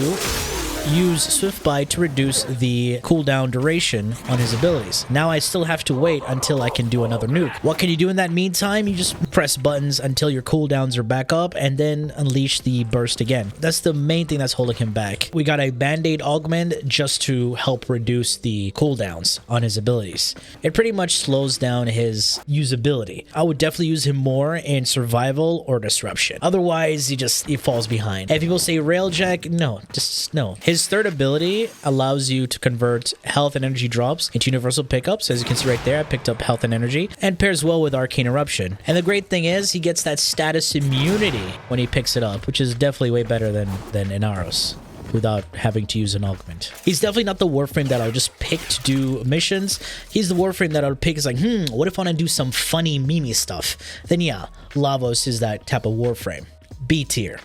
Speaker 1: use Swift Buy to reduce the cooldown duration on his abilities. Now I still have to wait until I can do another nuke. What can you do in that meantime? You just press buttons until your cooldowns are back up and then unleash the burst again. That's the main thing that's holding him back. We got a Band-Aid augment just to help reduce the cooldowns on his abilities. It pretty much slows down his usability. I would definitely use him more in survival or disruption. Otherwise, he falls behind. And people say Railjack, no, just no. His third ability allows you to convert health and energy drops into universal pickups. As you can see right there, I picked up health and energy, and pairs well with Arcane Eruption. And the great thing is he gets that status immunity when he picks it up, which is definitely way better than INAROS without having to use an augment. He's definitely not the Warframe that I'll just pick to do missions. He's the Warframe that I'll pick is like, what if I want to do some funny meme stuff? Then yeah, LAVOS is that type of Warframe. B tier.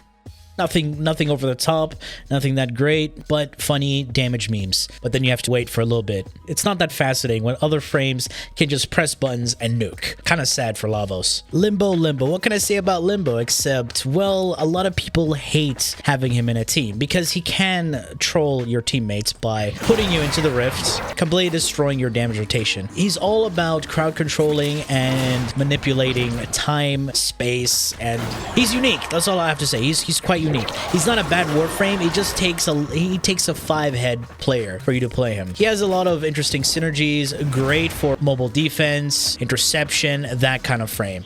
Speaker 1: Nothing over the top, nothing that great, but funny damage memes. But then you have to wait for a little bit. It's not that fascinating when other frames can just press buttons and nuke. Kind of sad for LAVOS. Limbo. What can I say about Limbo except, well, a lot of people hate having him in a team because he can troll your teammates by putting you into the rift, completely destroying your damage rotation. He's all about crowd controlling and manipulating time, space, and he's unique. That's all I have to say. He's quite unique. He's not a bad Warframe. He just takes a 5-head player for you to play him. He has a lot of interesting synergies, great for mobile defense, interception, that kind of frame.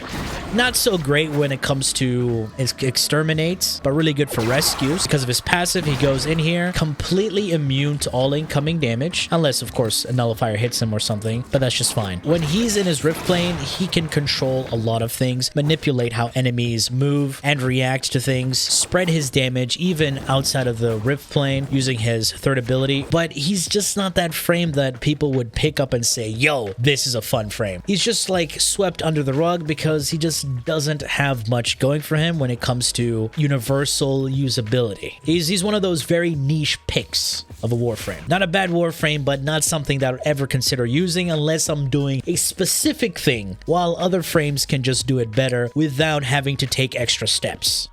Speaker 1: Not so great when it comes to his exterminate, but really good for rescues. Because of his passive, he goes in here, completely immune to all incoming damage, unless of course a nullifier hits him or something, but that's just fine. When he's in his rift plane, he can control a lot of things, manipulate how enemies move and react to things, spread his damage even outside of the rift plane using his third ability, but he's just not that frame that people would pick up and say, yo, this is a fun frame. He's just like swept under the rug because he just doesn't have much going for him when it comes to universal usability. He's one of those very niche picks of a Warframe. Not a bad Warframe, but not something that I would ever consider using unless I'm doing a specific thing, while other frames can just do it better without having to take extra steps.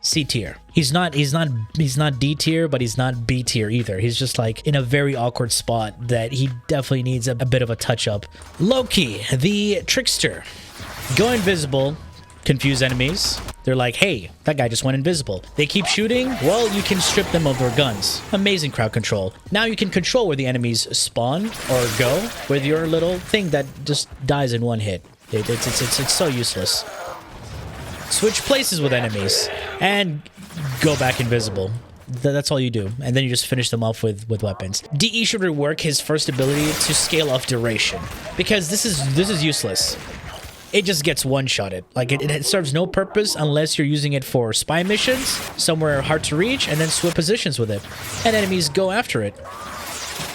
Speaker 1: C tier. He's not D tier, but he's not B tier either. He's just like in a very awkward spot that he definitely needs a bit of a touch up. Loki, the trickster. Go invisible, confuse enemies. They're like, hey, that guy just went invisible. They keep shooting. Well, you can strip them of their guns. Amazing crowd control. Now you can control where the enemies spawn or go with your little thing that just dies in one hit. It's so useless. Switch places with enemies and go back invisible. That's all you do, and then you just finish them off with weapons. DE should rework his first ability to scale off duration, because this is useless. It just gets one-shotted. Like it serves no purpose unless you're using it for spy missions, somewhere hard to reach, and then swap positions with it, and enemies go after it.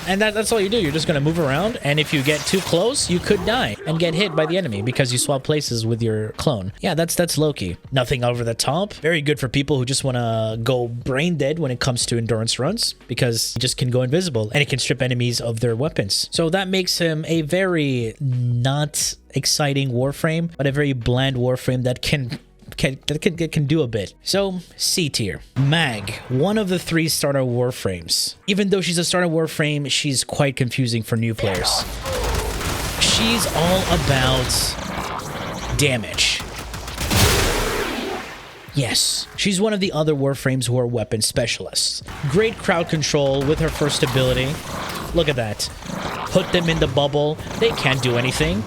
Speaker 1: And that's all you do. You're just going to move around, and if you get too close, you could die and get hit by the enemy because you swap places with your clone. Yeah, that's Loki. Nothing over the top. Very good for people who just want to go brain dead when it comes to endurance runs, because he just can go invisible, and it can strip enemies of their weapons. So that makes him a very not exciting Warframe, but a very bland Warframe that can do a bit. So C tier. Mag, one of the 3 starter Warframes. Even though she's a starter Warframe, she's quite confusing for new players. She's all about damage. Yes, she's one of the other Warframes who are weapon specialists. Great crowd control with her first ability. Look at that. Put them in the bubble. They can't do anything.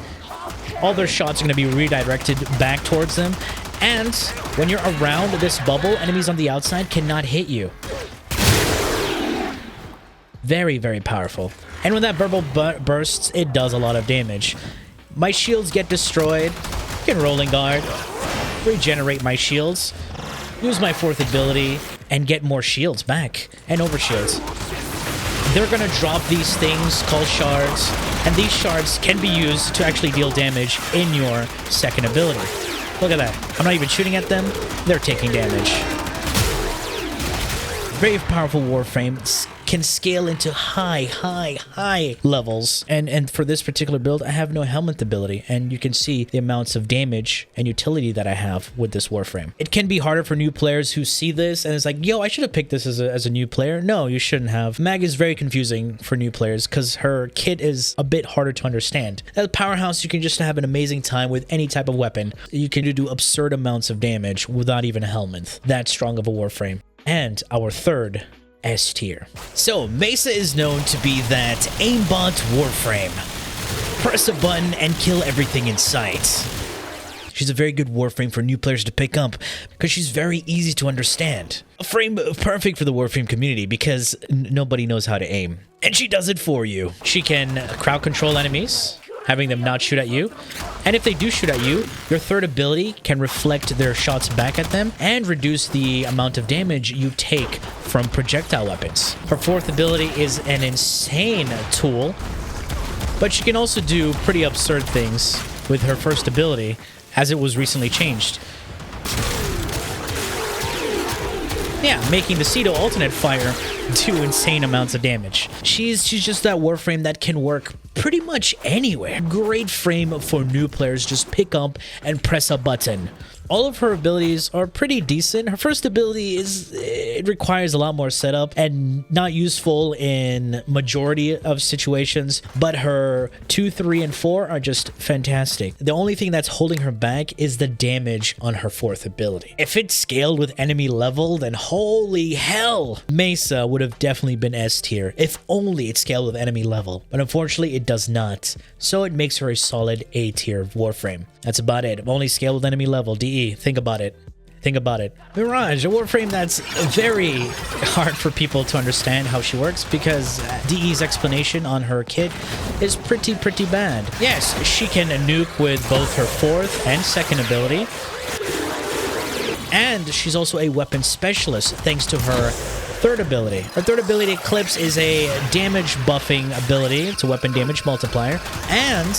Speaker 1: All their shots are going to be redirected back towards them. And when you're around this bubble, enemies on the outside cannot hit you. Very, very powerful. And when that bubble bursts, it does a lot of damage. My shields get destroyed. I can rolling guard, regenerate my shields, use my 4th ability, and get more shields back, and overshields. They're gonna drop these things called shards, and these shards can be used to actually deal damage in your 2nd ability. Look at that. I'm not even shooting at them. They're taking damage. Very powerful Warframe. can scale into high levels. And for this particular build, I have no helmet ability, and you can see the amounts of damage and utility that I have with this Warframe. It can be harder for new players who see this and it's like, yo, I should have picked this as a new player. No, you shouldn't have. Mag is very confusing for new players because her kit is a bit harder to understand. As a powerhouse, you can just have an amazing time with any type of weapon. You can do absurd amounts of damage without even a helmet. That strong of a Warframe. And our third S tier. So MESA is known to be that aimbot Warframe. Press a button and kill everything in sight. She's a very good Warframe for new players to pick up because she's very easy to understand. A frame perfect for the Warframe community because nobody knows how to aim. And she does it for you. She can crowd control enemies, having them not shoot at you. And if they do shoot at you, your third ability can reflect their shots back at them and reduce the amount of damage you take from projectile weapons. Her fourth ability is an insane tool, but she can also do pretty absurd things with her first ability, as it was recently changed. Yeah, making the Cedo alternate fire do insane amounts of damage. She's just that Warframe that can work pretty much anywhere. Great frame for new players. Just pick up and press a button. All of her abilities are pretty decent. Her first ability it requires a lot more setup and not useful in majority of situations, but her 2, 3, and 4 are just fantastic. The only thing that's holding her back is the damage on her fourth ability. If it scaled with enemy level, then holy hell, MESA would have definitely been S tier, if only it scaled with enemy level. But unfortunately, it does not. So it makes her a solid A tier Warframe. That's about it. Only scale with enemy level. DE, think about it. Think about it. Mirage, a Warframe that's very hard for people to understand how she works because DE's explanation on her kit is pretty bad. Yes, she can nuke with both her fourth and second ability. And she's also a weapon specialist thanks to her third ability. Her third ability, Eclipse, is a damage buffing ability. It's a weapon damage multiplier. And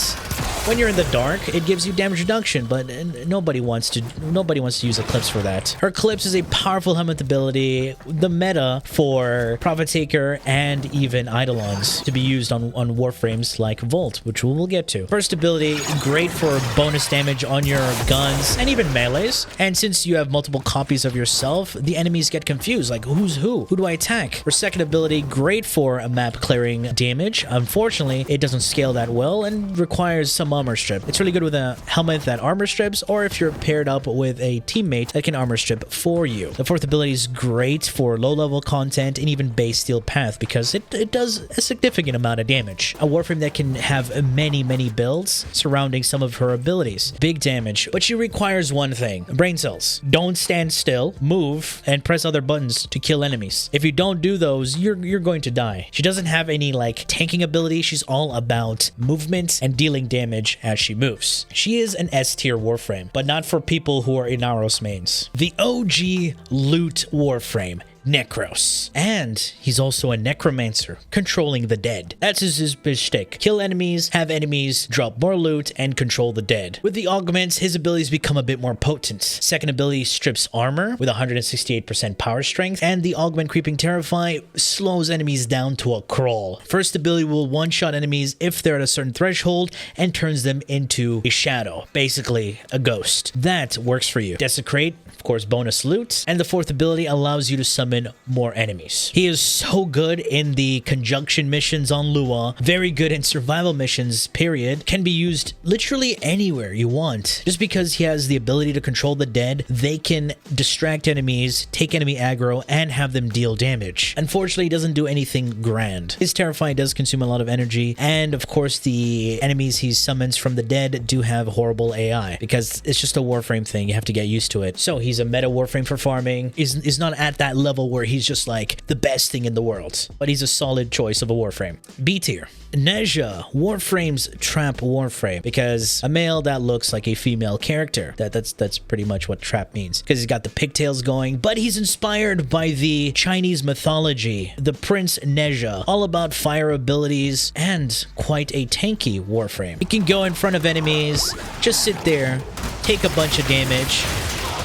Speaker 1: when you're in the dark, it gives you damage reduction, but nobody wants to use Eclipse for that. Her Eclipse is a powerful helmet ability, the meta for Prophet Taker and even Eidolons to be used on Warframes like Volt, which we'll get to. First ability, great for bonus damage on your guns and even melees. And since you have multiple copies of yourself, the enemies get confused, like who's who? Who do I attack? Her second ability, great for a map clearing damage. Unfortunately, it doesn't scale that well and requires some armor strip. It's really good with a helmet that armor strips, or if you're paired up with a teammate that can armor strip for you. The fourth ability is great for low-level content and even base steel path because it does a significant amount of damage. A Warframe that can have many builds surrounding some of her abilities. Big damage, but she requires one thing: brain cells. Don't stand still, move, and press other buttons to kill enemies. If you don't do those, you're going to die. She doesn't have any like tanking ability. She's all about movement and dealing damage as she moves. She is an S tier Warframe, but not for people who are INAROS mains. The OG loot Warframe, NEKROS. And he's also a necromancer, controlling the dead. That's his shtick. Kill enemies, have enemies drop more loot, and control the dead. With the augments, his abilities become a bit more potent. Second ability strips armor with 168% power strength, and the augment Creeping Terrify slows enemies down to a crawl. First ability will one-shot enemies if they're at a certain threshold and turns them into a shadow, basically a ghost. That works for you. Desecrate, of course, bonus loot, and the fourth ability allows you to summon more enemies. He is so good in the conjunction missions on Lua, very good in survival missions, period. Can be used literally anywhere you want. Just because he has the ability to control the dead, they can distract enemies, take enemy aggro, and have them deal damage. Unfortunately, he doesn't do anything grand. His Terrify does consume a lot of energy, and of course, the enemies he summons from the dead do have horrible AI, because it's just a Warframe thing. You have to get used to it. So he's a meta Warframe for farming. He's not at that level where he's just like the best thing in the world, but he's a solid choice of a Warframe. B tier. NEZHA, Warframe's trap Warframe, because a male that looks like a female character. That's pretty much what trap means, because he's got the pigtails going, but he's inspired by the Chinese mythology, the Prince NEZHA, all about fire abilities and quite a tanky Warframe. He can go in front of enemies, just sit there, take a bunch of damage,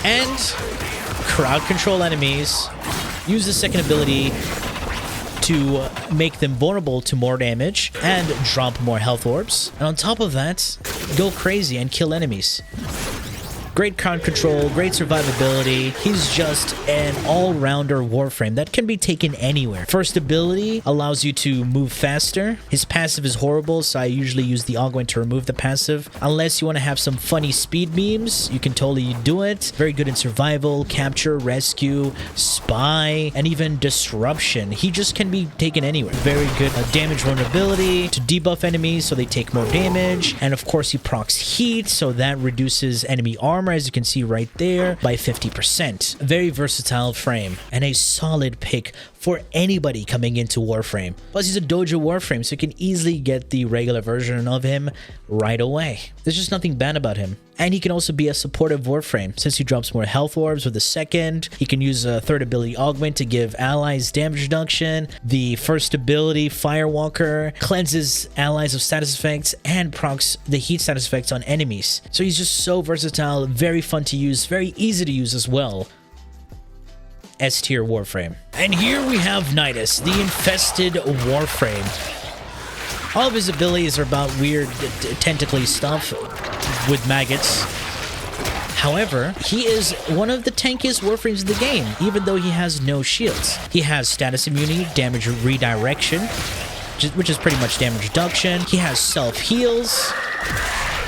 Speaker 1: and crowd control enemies, use the second ability to make them vulnerable to more damage and drop more health orbs. And on top of that, go crazy and kill enemies. Great crowd control, great survivability. He's just an all-rounder Warframe that can be taken anywhere. First ability allows you to move faster. His passive is horrible, so I usually use the augment to remove the passive. Unless you want to have some funny speed memes, you can totally do it. Very good in survival, capture, rescue, spy, and even disruption. He just can be taken anywhere. Very good damage vulnerability to debuff enemies so they take more damage. And of course, he procs heat, so that reduces enemy armor, as you can see right there, by 50%. A very versatile frame and a solid pick for anybody coming into Warframe. Plus, he's a dojo Warframe, so you can easily get the regular version of him right away. There's just nothing bad about him. And he can also be a supportive Warframe. Since he drops more health orbs with the second, he can use a third ability augment to give allies damage reduction. The first ability, Firewalker, cleanses allies of status effects and procs the heat status effects on enemies. So he's just so versatile, very fun to use, very easy to use as well. S tier Warframe. And here we have NIDUS, the infested Warframe. All of his abilities are about weird tentacly stuff with maggots. However, he is one of the tankiest Warframes in the game, even though he has no shields. He has status immunity, damage redirection, which is pretty much damage reduction. He has self-heals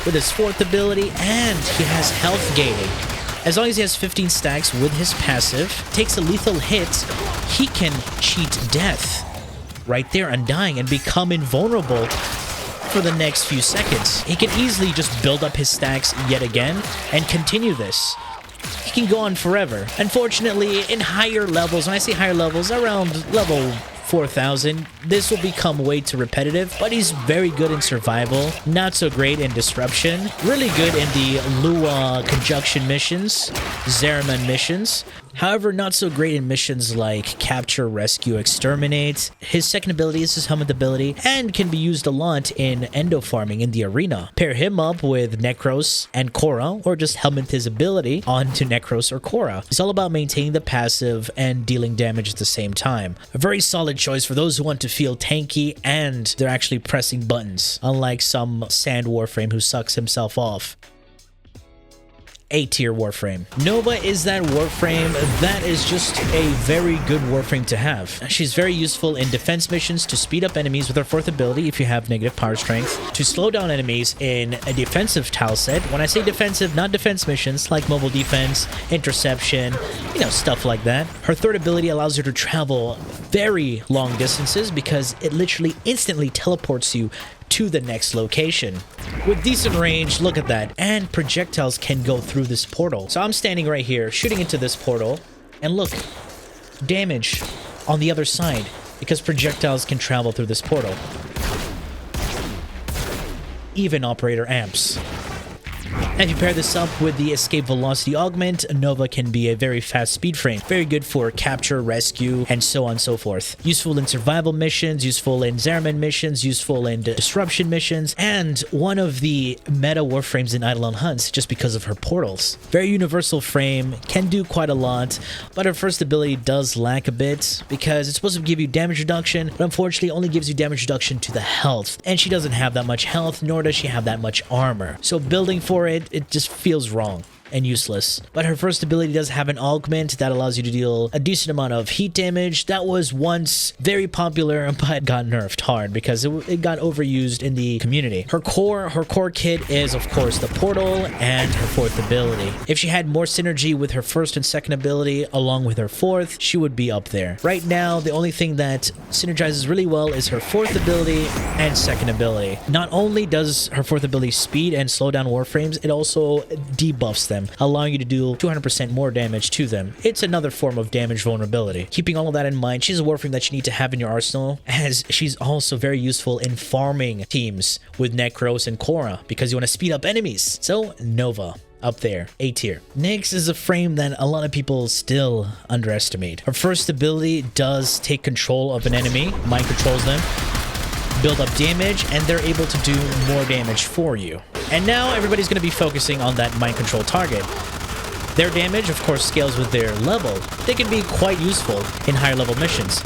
Speaker 1: with his fourth ability, and he has health gating. As long as he has 15 stacks with his passive, takes a lethal hit, he can cheat death right there, undying, and become invulnerable for the next few seconds. He can easily just build up his stacks yet again and continue this. He can go on forever. Unfortunately, in higher levels, when I say higher levels, around level 4,000, this will become way too repetitive, but he's very good in survival, not so great in disruption, really good in the Lua conjunction missions, Zeraman missions. However, not so great in missions like Capture, Rescue, Exterminate. His second ability is his helmet ability and can be used a lot in endo farming in the arena. Pair him up with NEKROS and KHORA, or just helmet his ability onto NEKROS or KHORA. It's all about maintaining the passive and dealing damage at the same time. A very solid choice for those who want to feel tanky and they're actually pressing buttons, unlike some sand Warframe who sucks himself off. A tier Warframe. Nova is that Warframe that is just a very good Warframe to have. She's very useful in defense missions to speed up enemies with her fourth ability if you have negative power strength, to slow down enemies in a defensive tile set. When I say defensive, not defense missions like mobile defense, interception, you know, stuff like that. Her third ability allows her to travel very long distances because it literally instantly teleports you to the next location. With decent range, look at that, and projectiles can go through this portal. So I'm standing right here, shooting into this portal, and look, damage on the other side, because projectiles can travel through this portal. Even operator amps. And if you pair this up with the escape velocity augment, Nova can be a very fast speed frame. Very good for capture, rescue, and so on and so forth. Useful in survival missions, useful in Zeraman missions, useful in disruption missions, and one of the meta Warframes in Eidolon hunts just because of her portals. Very universal frame, can do quite a lot, but her first ability does lack a bit because it's supposed to give you damage reduction, but unfortunately only gives you damage reduction to the health. And she doesn't have that much health, nor does she have that much armor. So building for it just feels wrong and useless. But her first ability does have an augment that allows you to deal a decent amount of heat damage. That was once very popular, but got nerfed hard because it got overused in the community. Her core kit is, of course, the portal and her fourth ability. If she had more synergy with her first and second ability along with her fourth, she would be up there. Right now, the only thing that synergizes really well is her fourth ability and second ability. Not only does her fourth ability speed and slow down Warframes, it also debuffs them, allowing you to do 200% more damage to them. It's another form of damage vulnerability. Keeping all of that in mind, she's a Warframe that you need to have in your arsenal, as she's also very useful in farming teams with NEKROS and KHORA because you want to speed up enemies. So Nova, up there, A tier. Next is a frame that a lot of people still underestimate. Her first ability does take control of an enemy, mind controls them, build up damage, and they're able to do more damage for you. And now everybody's going to be focusing on that mind control target. Their damage, of course, scales with their level. They can be quite useful in higher level missions.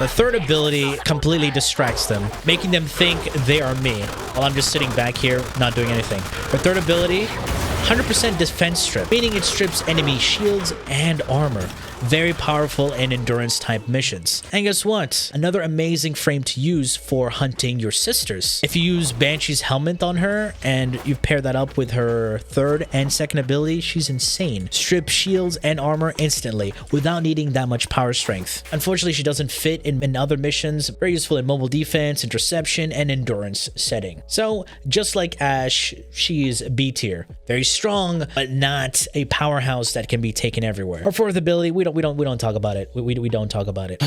Speaker 1: The third ability completely distracts them, making them think they are me, while I'm just sitting back here, not doing anything. The third ability, 100% defense strip, meaning it strips enemy shields and armor. Very powerful in endurance type missions. And guess what? Another amazing frame to use for hunting your sisters. If you use Banshee's helmet on her and you pair that up with her third and second ability, she's insane. Strip shields and armor instantly without needing that much power strength. Unfortunately, she doesn't fit in other missions. Very useful in mobile defense, interception, and endurance setting. So just like Ashe, she is B tier. Very strong, but not a powerhouse that can be taken everywhere. Her fourth ability, we don't talk about it. We don't talk about it.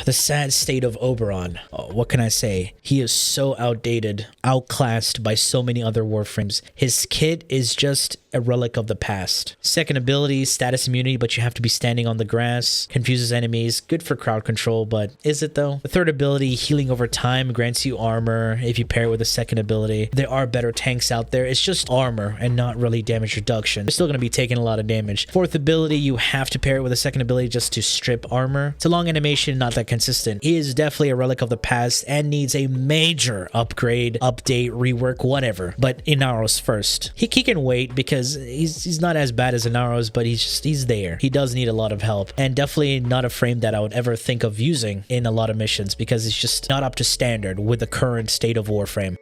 Speaker 1: The sad state of Oberon. Oh, what can I say? He is so outdated, outclassed by so many other Warframes. His kit is just a relic of the past. Second ability, status immunity, but you have to be standing on the grass. Confuses enemies. Good for crowd control, but is it though? The third ability, healing over time, grants you armor if you pair it with a second ability. There are better tanks out there. It's just armor and not really damage reduction. You're still going to be taking a lot of damage. Fourth ability, you have to pair it with a second ability just to strip armor. It's a long animation, not that consistent. He is definitely a relic of the past and needs a major upgrade, update, rework, whatever. But INAROS first. He can wait because he's not as bad as INAROS, but he's there. He does need a lot of help, and definitely not a frame that I would ever think of using in a lot of missions because it's just not up to standard with the current state of Warframe.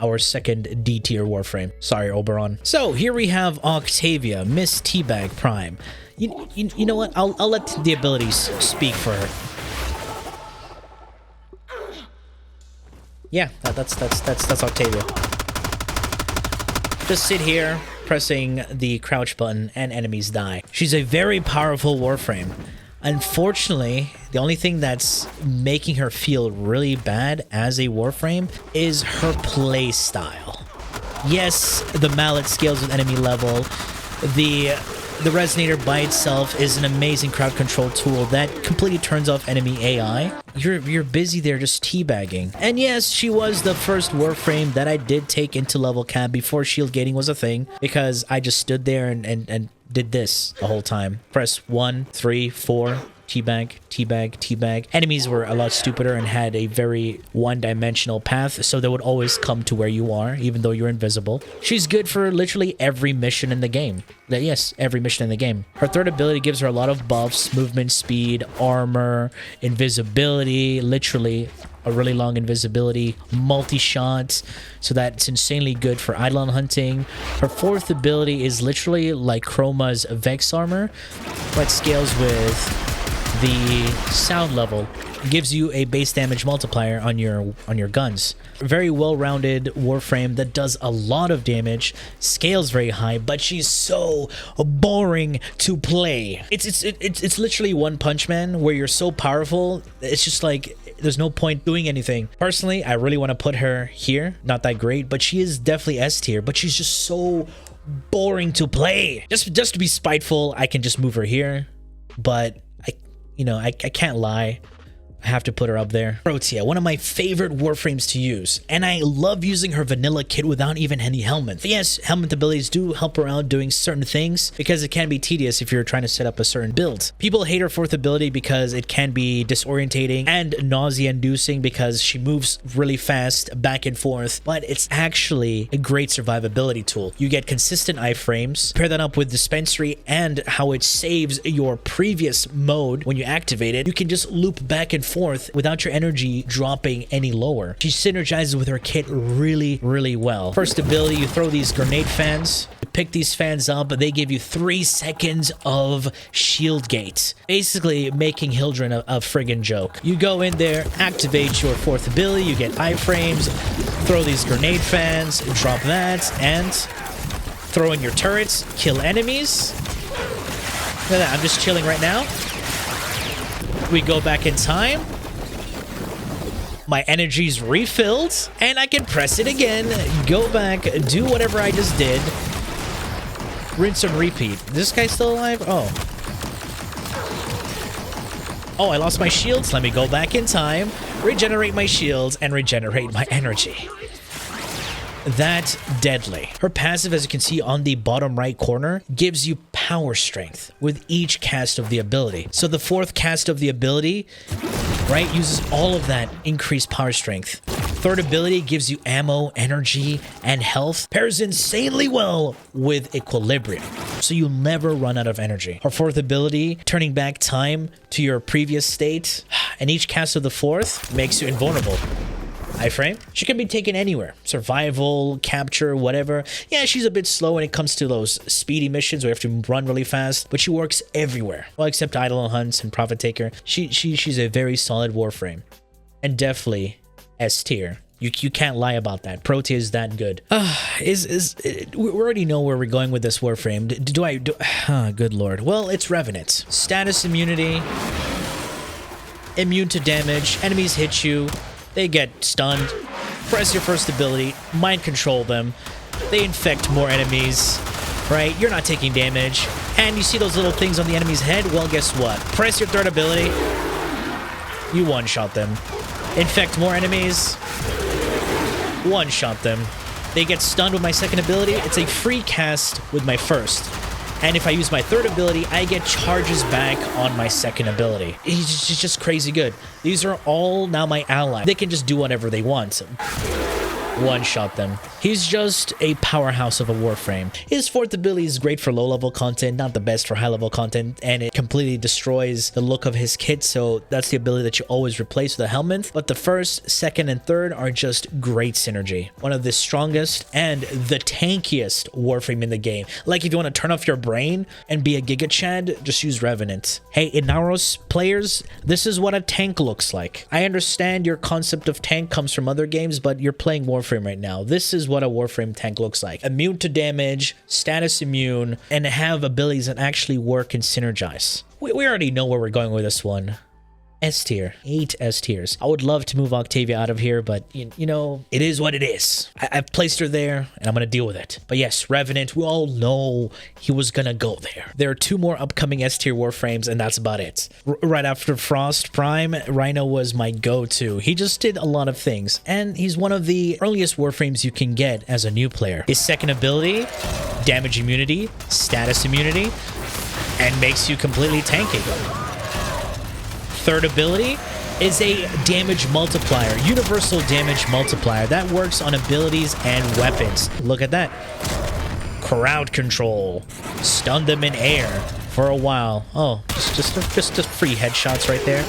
Speaker 1: Our second D tier Warframe. Sorry, Oberon. So here we have Octavia, Miss Teabag Prime. You know what? I'll let the abilities speak for her. Yeah, that's Octavia. Just sit here, pressing the crouch button, and enemies die. She's a very powerful Warframe. Unfortunately, the only thing that's making her feel really bad as a Warframe is her play style. Yes, the mallet scales with enemy level. The resonator by itself is an amazing crowd control tool that completely turns off enemy AI. You're busy there just teabagging. And yes, she was the first Warframe that I did take into level cap before shield gating was a thing, because I just stood there and did this the whole time. Press 1, 3, 4, teabag, teabag, teabag. Enemies were a lot stupider and had a very one-dimensional path, so they would always come to where you are, even though you're invisible. She's good for literally every mission in the game. Yes, every mission in the game. Her third ability gives her a lot of buffs, movement speed, armor, invisibility, literally a really long invisibility, multi-shot, so that's insanely good for Eidolon hunting. Her fourth ability is literally like Chroma's Vex armor, but scales with the sound level. Gives you a base damage multiplier on your guns. Very well-rounded Warframe that does a lot of damage, scales very high, but she's so boring to play. It's literally One Punch Man, where you're so powerful, it's just like there's no point doing anything. Personally, I really want to put her here. Not that great, but she is definitely S tier, but she's just so boring to play. Just to be spiteful, I can just move her here, but I can't lie. I have to put her up there. Protea, one of my favorite Warframes to use, and I love using her vanilla kit without even any helmet. Yes, helmet abilities do help her out doing certain things because it can be tedious if you're trying to set up a certain build. People hate her fourth ability because it can be disorientating and nausea-inducing because she moves really fast back and forth, but it's actually a great survivability tool. You get consistent iframes, pair that up with dispensary and how it saves your previous mode when you activate it. You can just loop back and forth without your energy dropping any lower. She synergizes with her kit really, really well. First ability, you throw these grenade fans. You pick these fans up, they give you 3 seconds of shield gate, basically making HILDRYN a friggin' joke. You go in there, activate your fourth ability, you get iframes, throw these grenade fans, drop that, and throw in your turrets, kill enemies. Look at that, I'm just chilling right now. We go back in time. My energy's refilled, and I can press it again, go back, do whatever I just did. Rinse and repeat. Is this guy still alive? Oh, I lost my shields. Let me go back in time, regenerate my shields, and regenerate my energy. That deadly. Her passive, as you can see on the bottom right corner, gives you power strength with each cast of the ability. So the fourth cast of the ability, right, uses all of that increased power strength. Third ability gives you ammo, energy, and health. Pairs insanely well with equilibrium, so you'll never run out of energy. Her fourth ability, turning back time to your previous state, and each cast of the fourth makes you invulnerable. Iframe, she can be taken anywhere. Survival, capture, whatever. Yeah, she's a bit slow when it comes to those speedy missions where you have to run really fast, but she works everywhere. Well, except Idle Hunts and Profit Taker. She's a very solid Warframe. And definitely S tier. You can't lie about that. Protea is that good. We already know where we're going with this Warframe. Good lord. Well, it's Revenant. Status immunity. Immune to damage. Enemies hit you. They get stunned. Press your first ability. Mind control them. They infect more enemies. Right? You're not taking damage. And you see those little things on the enemy's head? Well, guess what? Press your third ability. You one-shot them. Infect more enemies. One-shot them. They get stunned with my second ability. It's a free cast with my first. And if I use my third ability, I get charges back on my second ability. It's just crazy good. These are all now my allies. They can just do whatever they want. One-shot them. He's just a powerhouse of a Warframe. His fourth ability is great for low-level content, not the best for high-level content, and it completely destroys the look of his kit, so that's the ability that you always replace with a helmet. But the first, second, and third are just great synergy. One of the strongest and the tankiest Warframe in the game. Like, if you want to turn off your brain and be a Giga Chad, just use Revenant. Hey, INAROS players, this is what a tank looks like. I understand your concept of tank comes from other games, but you're playing Warframe right now. This is what a Warframe tank looks like. Immune to damage, status immune, and have abilities that actually work and synergize. We already know where we're going with this one. S tier. 8 S tiers. I would love to move Octavia out of here, but you know, it is what it is. I've placed her there, and I'm gonna deal with it. But yes, Revenant, we all know he was gonna go there. There are 2 more upcoming S tier Warframes, and that's about it. Right after Frost Prime, RHINO was my go-to. He just did a lot of things, and he's one of the earliest Warframes you can get as a new player. His second ability, damage immunity, status immunity, and makes you completely tanky. Third ability is a damage multiplier, universal damage multiplier that works on abilities and weapons. Look at that. Crowd control. Stun them in air for a while. Oh, just free headshots right there.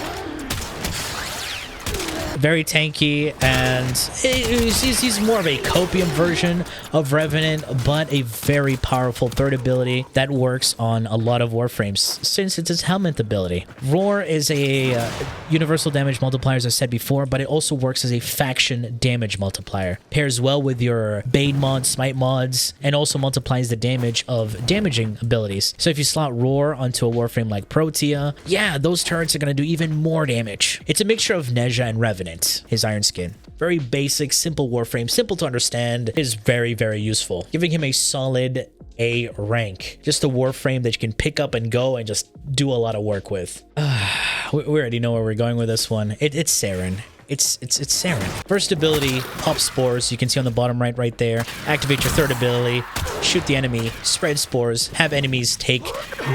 Speaker 1: Very tanky, and he's more of a copium version of Revenant, but a very powerful third ability that works on a lot of Warframes since it's his helmet ability. Roar is a universal damage multiplier, as I said before, but it also works as a faction damage multiplier. Pairs well with your Bane mods, Smite mods, and also multiplies the damage of damaging abilities. So if you slot Roar onto a Warframe like Protea, yeah, those turrets are going to do even more damage. It's a mixture of NEZHA and Revenant. His Iron Skin. Very basic, simple Warframe, simple to understand, is very, very useful. Giving him a solid A rank. Just a Warframe that you can pick up and go and just do a lot of work with. We already know where we're going with this one. It's Saren. It's Saren. First ability, Pop Spores. You can see on the bottom right there. Activate your third ability. Shoot the enemy. Spread spores. Have enemies take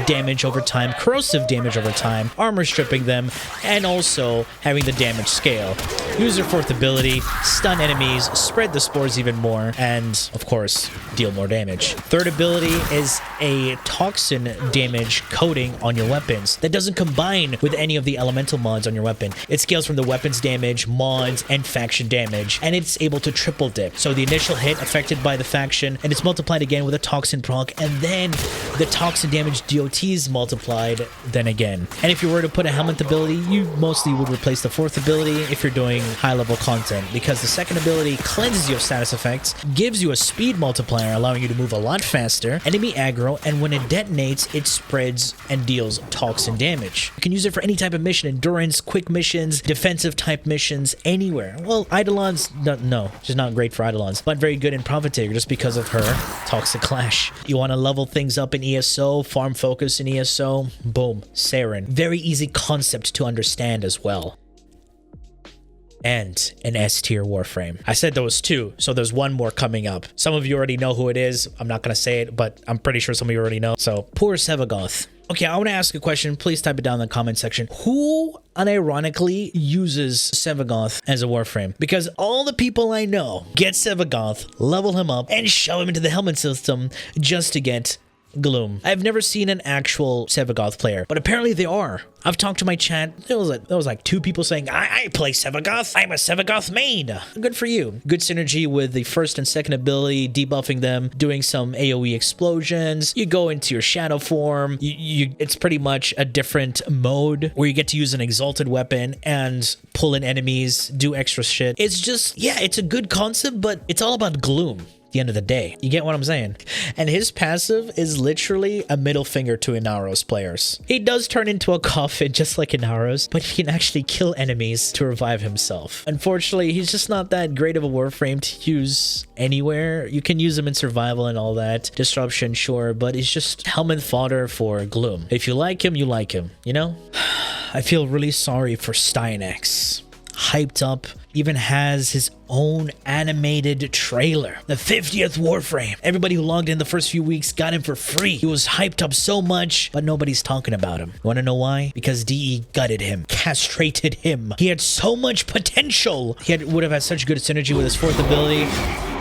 Speaker 1: damage over time. Corrosive damage over time. Armor stripping them. And also having the damage scale. Use your fourth ability. Stun enemies. Spread the spores even more. And, of course, deal more damage. Third ability is a toxin damage coating on your weapons that doesn't combine with any of the elemental mods on your weapon. It scales from the weapons damage, mods, and faction damage, and it's able to triple dip. So the initial hit affected by the faction, and it's multiplied again with a toxin proc, and then the toxin damage DOT is multiplied then again. And if you were to put a helmet ability, you mostly would replace the fourth ability if you're doing high level content, because the second ability cleanses you of status effects, gives you a speed multiplier allowing you to move a lot faster, enemy aggro, and when it detonates, it spreads and deals toxin damage. You can use it for any type of mission, endurance, quick missions, defensive type missions, anywhere. Well, Eidolon's, no, she's not great for Eidolons, but very good in Profit Taker just because of her Toxic Clash. You want to level things up in ESO, farm focus in ESO, boom, Saren. Very easy concept to understand as well. and an S tier Warframe. I said there was 2, so there's 1 more coming up. Some of you already know who it is. I'm not gonna say it, but I'm pretty sure some of you already know. So poor Sevagoth. Okay, I want to ask a question. Please type it down in the comment section. Who unironically uses Sevagoth as a Warframe? Because all the people I know get Sevagoth, level him up, and shove him into the helmet system just to get Gloom. I've never seen an actual Sevagoth player, but apparently they are. I've talked to my chat. There was like 2 people saying, I play Sevagoth. I'm a Sevagoth main. Good for you. Good synergy with the first and second ability, debuffing them, doing some AoE explosions. You go into your shadow form. It's pretty much a different mode where you get to use an exalted weapon and pull in enemies, do extra shit. It's just, yeah, it's a good concept, but it's all about Gloom. The end of the day. You get what I'm saying? And his passive is literally a middle finger to INAROS players. He does turn into a coffin just like INAROS, but he can actually kill enemies to revive himself. Unfortunately, he's just not that great of a Warframe to use anywhere. You can use him in survival and all that. Disruption, sure, but he's just helmet fodder for Gloom. If you like him, you like him, you know? I feel really sorry for Stynex. Hyped up, even has his own animated trailer. The 50th Warframe. Everybody who logged in the first few weeks got him for free. He was hyped up so much, but nobody's talking about him. You wanna know why? Because DE gutted him, castrated him. He had so much potential. He would have had such good synergy with his 4th ability.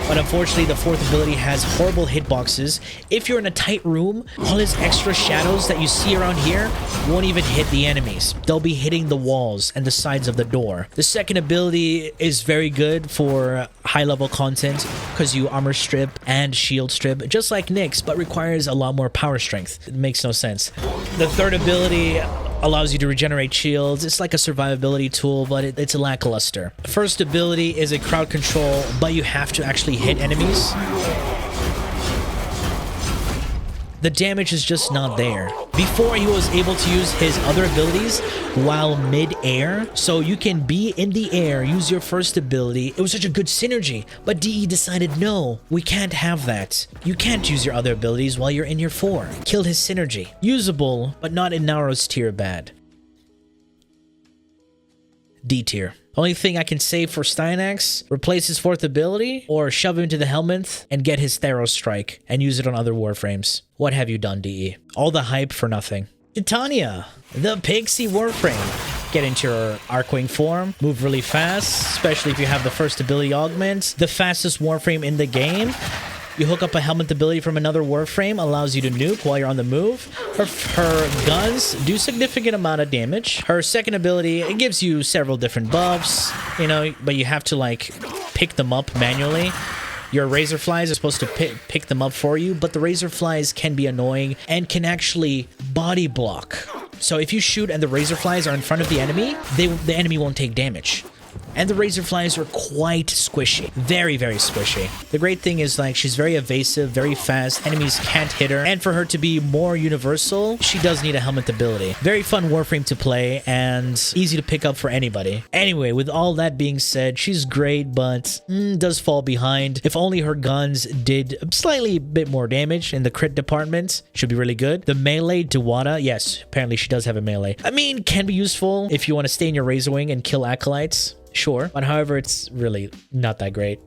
Speaker 1: But unfortunately, the 4th ability has horrible hitboxes. If you're in a tight room, all his extra shadows that you see around here won't even hit the enemies. They'll be hitting the walls and the sides of the door. The 2nd ability is very good for high-level content because you armor strip and shield strip, just like Nyx, but requires a lot more power strength. It makes no sense. The 3rd ability allows you to regenerate shields. It's like a survivability tool, but it's lackluster. First ability is a crowd control, but you have to actually hit enemies. The damage is just not there. Before, he was able to use his other abilities while mid-air, so you can be in the air, use your first ability. It was such a good synergy, but DE decided, no, we can't have that. You can't use your other abilities while you're in your 4. Killed his synergy. Usable, but not in NAROS tier bad. D tier. Only thing I can say for Stynex, replace his 4th ability or shove him into the helmet and get his Theros strike and use it on other Warframes. What have you done, DE? All the hype for nothing. Titania, the Pixie Warframe. Get into your Arcwing form, move really fast, especially if you have the 1st ability augment. The fastest Warframe in the game. You hook up a helmet ability from another Warframe, allows you to nuke while you're on the move. Her guns do significant amount of damage. Her 2nd ability, it gives you several different buffs, you know, but you have to like pick them up manually. Your razor flies are supposed to pick them up for you, but the razor flies can be annoying and can actually body block. So if you shoot and the razor flies are in front of the enemy, the enemy won't take damage. And the razor flies are quite squishy. Very, very squishy. The great thing is, like, she's very evasive, very fast. Enemies can't hit her. And for her to be more universal, she does need a helmet ability. Very fun Warframe to play and easy to pick up for anybody. Anyway, with all that being said, she's great, but does fall behind. If only her guns did slightly bit more damage in the crit department, should be really good. The melee Dewata, yes, apparently she does have a melee. I mean, can be useful if you want to stay in your Razor Wing and kill acolytes. Sure, but however, it's really not that great.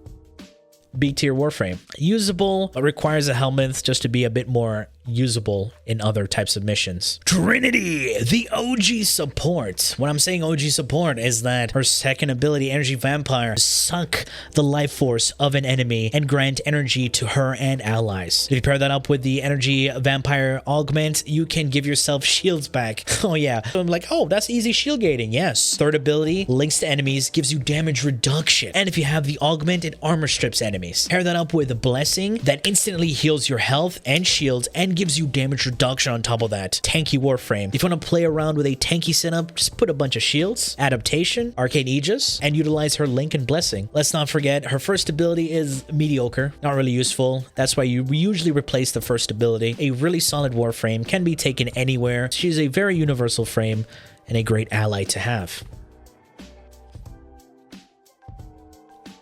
Speaker 1: B tier Warframe. Usable, but requires a helmet just to be a bit more usable in other types of missions. Trinity, the OG support. When I'm saying OG support is that her 2nd ability, Energy Vampire, suck the life force of an enemy and grant energy to her and allies. If you pair that up with the Energy Vampire augment, you can give yourself shields back. Oh yeah, I'm like, oh, that's easy shield gating. Yes. 3rd ability, links to enemies, gives you damage reduction. And if you have the augment, it armor strips enemies. Pair that up with a blessing that instantly heals your health and shields and gives you damage reduction on top of that. Tanky Warframe. If you want to play around with a tanky setup, just put a bunch of shields, adaptation, arcane aegis, and utilize her link and blessing. Let's not forget, her 1st ability is mediocre, not really useful. That's why you usually replace the 1st ability. A really solid Warframe, can be taken anywhere. She's a very universal frame and a great ally to have.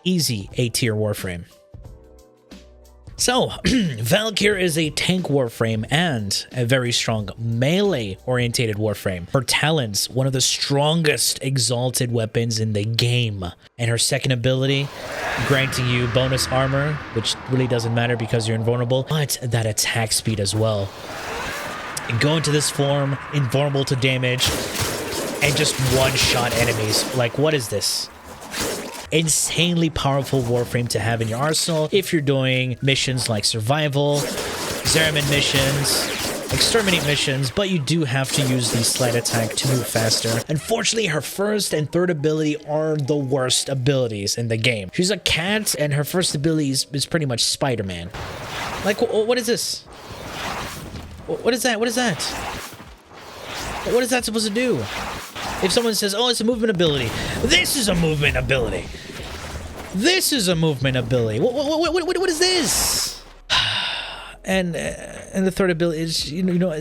Speaker 1: Easy A tier Warframe. So, Valkyrie is a tank warframe and a very strong melee-orientated warframe. Her talents, one of the strongest exalted weapons in the game. And her second ability, granting you bonus armor, which really doesn't matter because you're invulnerable, but that attack speed as well. And go into this form, invulnerable to damage, and just one-shot enemies. Like, what is this? Insanely powerful warframe to have in your arsenal if you're doing missions like survival, Zeramin missions, exterminate missions, but you do have to use the sleight attack to move faster. Unfortunately, her first and third ability are the worst abilities in the game. She's a cat, and her first ability is pretty much Spider-Man. Like, what is this? What is that? What is that? What is that supposed to do? If someone says, oh, it's a movement ability. This is a movement ability. This is a movement ability. What is this? And the third ability is, you know,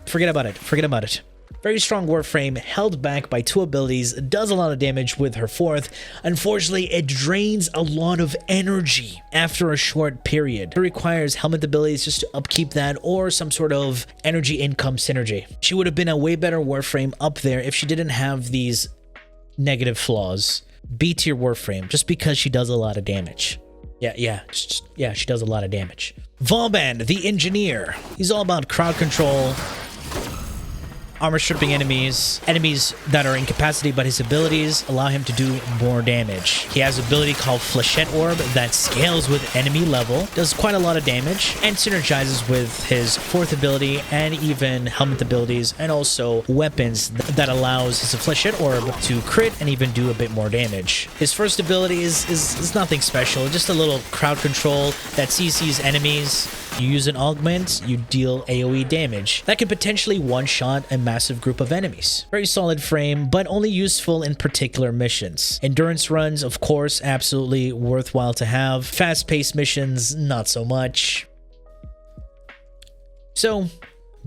Speaker 1: forget about it. Forget about it. Very strong warframe, held back by 2 abilities, does a lot of damage with her 4th. Unfortunately, it drains a lot of energy after a short period. It requires helmet abilities just to upkeep that or some sort of energy income synergy. She would have been a way better warframe up there if she didn't have these negative flaws. B tier warframe, just because she does a lot of damage. Yeah, she does a lot of damage. Vauban, the engineer. He's all about crowd control, armor stripping enemies that are incapacitated, but his abilities allow him to do more damage. He has an ability called Flechette Orb that scales with enemy level, does quite a lot of damage, and synergizes with his 4th ability and even helmet abilities, and also weapons that allows his Flechette Orb to crit and even do a bit more damage. His first ability is nothing special, just a little crowd control that CCs enemies. You use an augment, you deal AoE damage. That could potentially one-shot a massive group of enemies. Very solid frame, but only useful in particular missions. Endurance runs, of course, absolutely worthwhile to have. Fast-paced missions, not so much. So,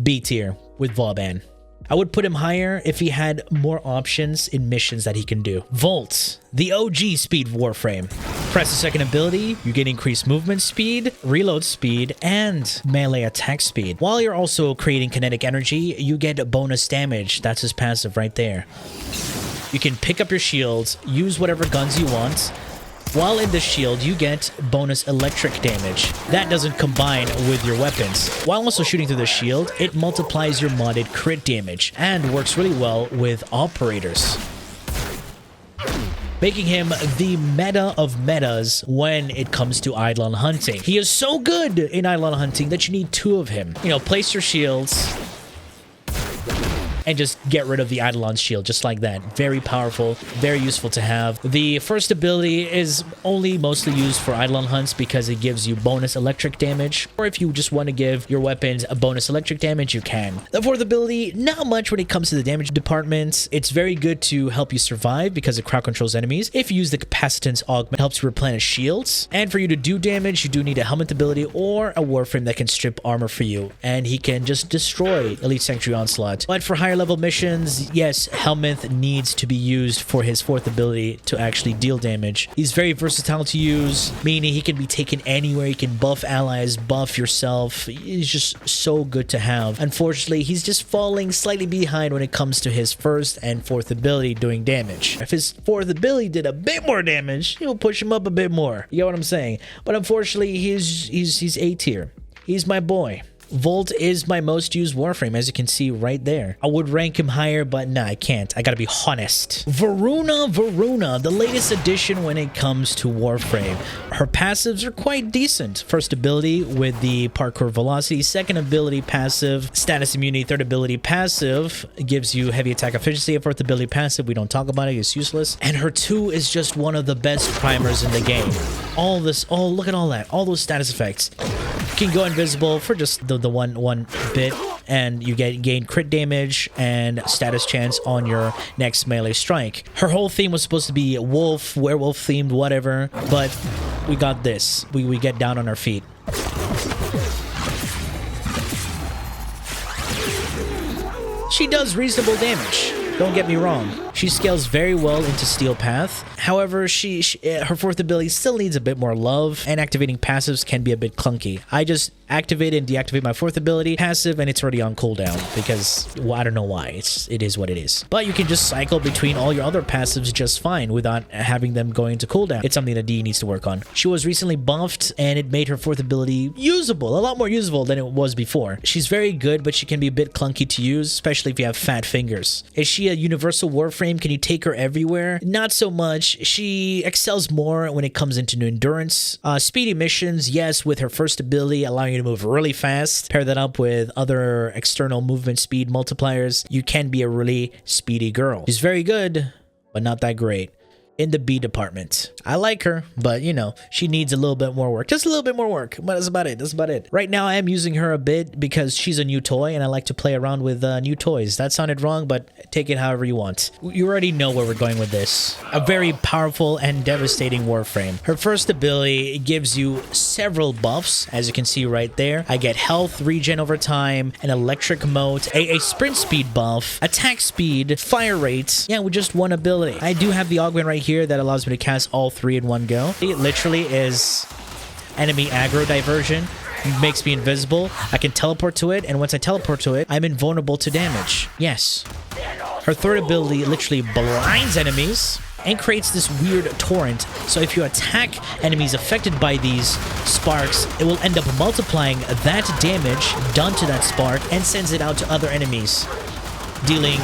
Speaker 1: B tier with Vauban. I would put him higher if he had more options in missions that he can do. Volt, the OG speed warframe. Press the second ability, you get increased movement speed, reload speed, and melee attack speed. While you're also creating kinetic energy, you get bonus damage. That's his passive right there. You can pick up your shields, use whatever guns you want. While in the shield, you get bonus electric damage. That doesn't combine with your weapons. While also shooting through the shield, it multiplies your modded crit damage and works really well with operators, making him the meta of metas when it comes to Eidolon hunting. He is so good in Eidolon hunting that you need 2 of him. You know, place your shields and just get rid of the Eidolon's shield, just like that. Very powerful, very useful to have. The first ability is only mostly used for Eidolon hunts because it gives you bonus electric damage, or if you just want to give your weapons a bonus electric damage, you can. The 4th ability, not much when it comes to the damage department. It's very good to help you survive because it crowd controls enemies. If you use the capacitance augment, it helps you replenish shields. And for you to do damage, you do need a helmet ability or a warframe that can strip armor for you, and he can just destroy Elite Sanctuary Onslaught. But for higher level missions, yes, Helminth needs to be used for his 4th ability to actually deal damage. He's very versatile to use, meaning he can be taken anywhere. You can buff allies, buff yourself. He's just so good to have. Unfortunately, he's just falling slightly behind when it comes to his 1st and 4th ability doing damage. If his 4th ability did a bit more damage, he'll push him up a bit more. You get what I'm saying? But unfortunately, he's A tier. He's my boy. Volt is my most used warframe, as you can see right there. I would rank him higher, but nah, I can't. I gotta be honest. Varuna, the latest addition when it comes to warframe. Her passives are quite decent. First ability with the parkour velocity. Second ability passive, status immunity. Third ability passive gives you heavy attack efficiency. Fourth ability passive, we don't talk about it, it's useless. And her 2 is just one of the best primers in the game. All this, oh, look at all that. All those status effects. You can go invisible for just the one bit, and you gain crit damage and status chance on your next melee strike. Her whole theme was supposed to be wolf, werewolf themed, whatever, but we got this. We get down on our feet. She does reasonable damage. Don't get me wrong. She scales very well into Steel Path. However, her fourth ability still needs a bit more love, and activating passives can be a bit clunky. I just activate and deactivate my fourth ability passive, and it's already on cooldown because, well, I don't know why. It is what it is. But you can just cycle between all your other passives just fine without having them going into cooldown. It's something that D needs to work on. She was recently buffed, and it made her fourth ability usable, a lot more usable than it was before. She's very good, but she can be a bit clunky to use, especially if you have fat fingers. Is she a universal Warframe? Can you take her everywhere? Not so much. She excels more when it comes into endurance. Speedy missions, yes, with her first ability, allowing you to move really fast. Pair that up with other external movement speed multipliers. You can be a really speedy girl. She's very good, but not that great. In the B department, I like her, but you know, she needs a little bit more work, just a little bit more work, but that's about it. That's about it. Right now I am using her a bit because she's a new toy and I like to play around with new toys. That sounded wrong, but take it however you want. You already know where we're going with this. A very powerful and devastating Warframe. Her first ability gives you several buffs, as you can see right there. I get health regen over time, an electric moat, a sprint speed buff, attack speed, fire rates. Yeah, with just one ability. I do have the augment right here that allows me to cast all three in one go. It literally is enemy aggro diversion. It makes me invisible. I can teleport to it, and once I teleport to it, I'm invulnerable to damage. Yes. Her third ability literally blinds enemies and creates this weird torrent. So if you attack enemies affected by these sparks, it will end up multiplying that damage done to that spark and sends it out to other enemies, dealing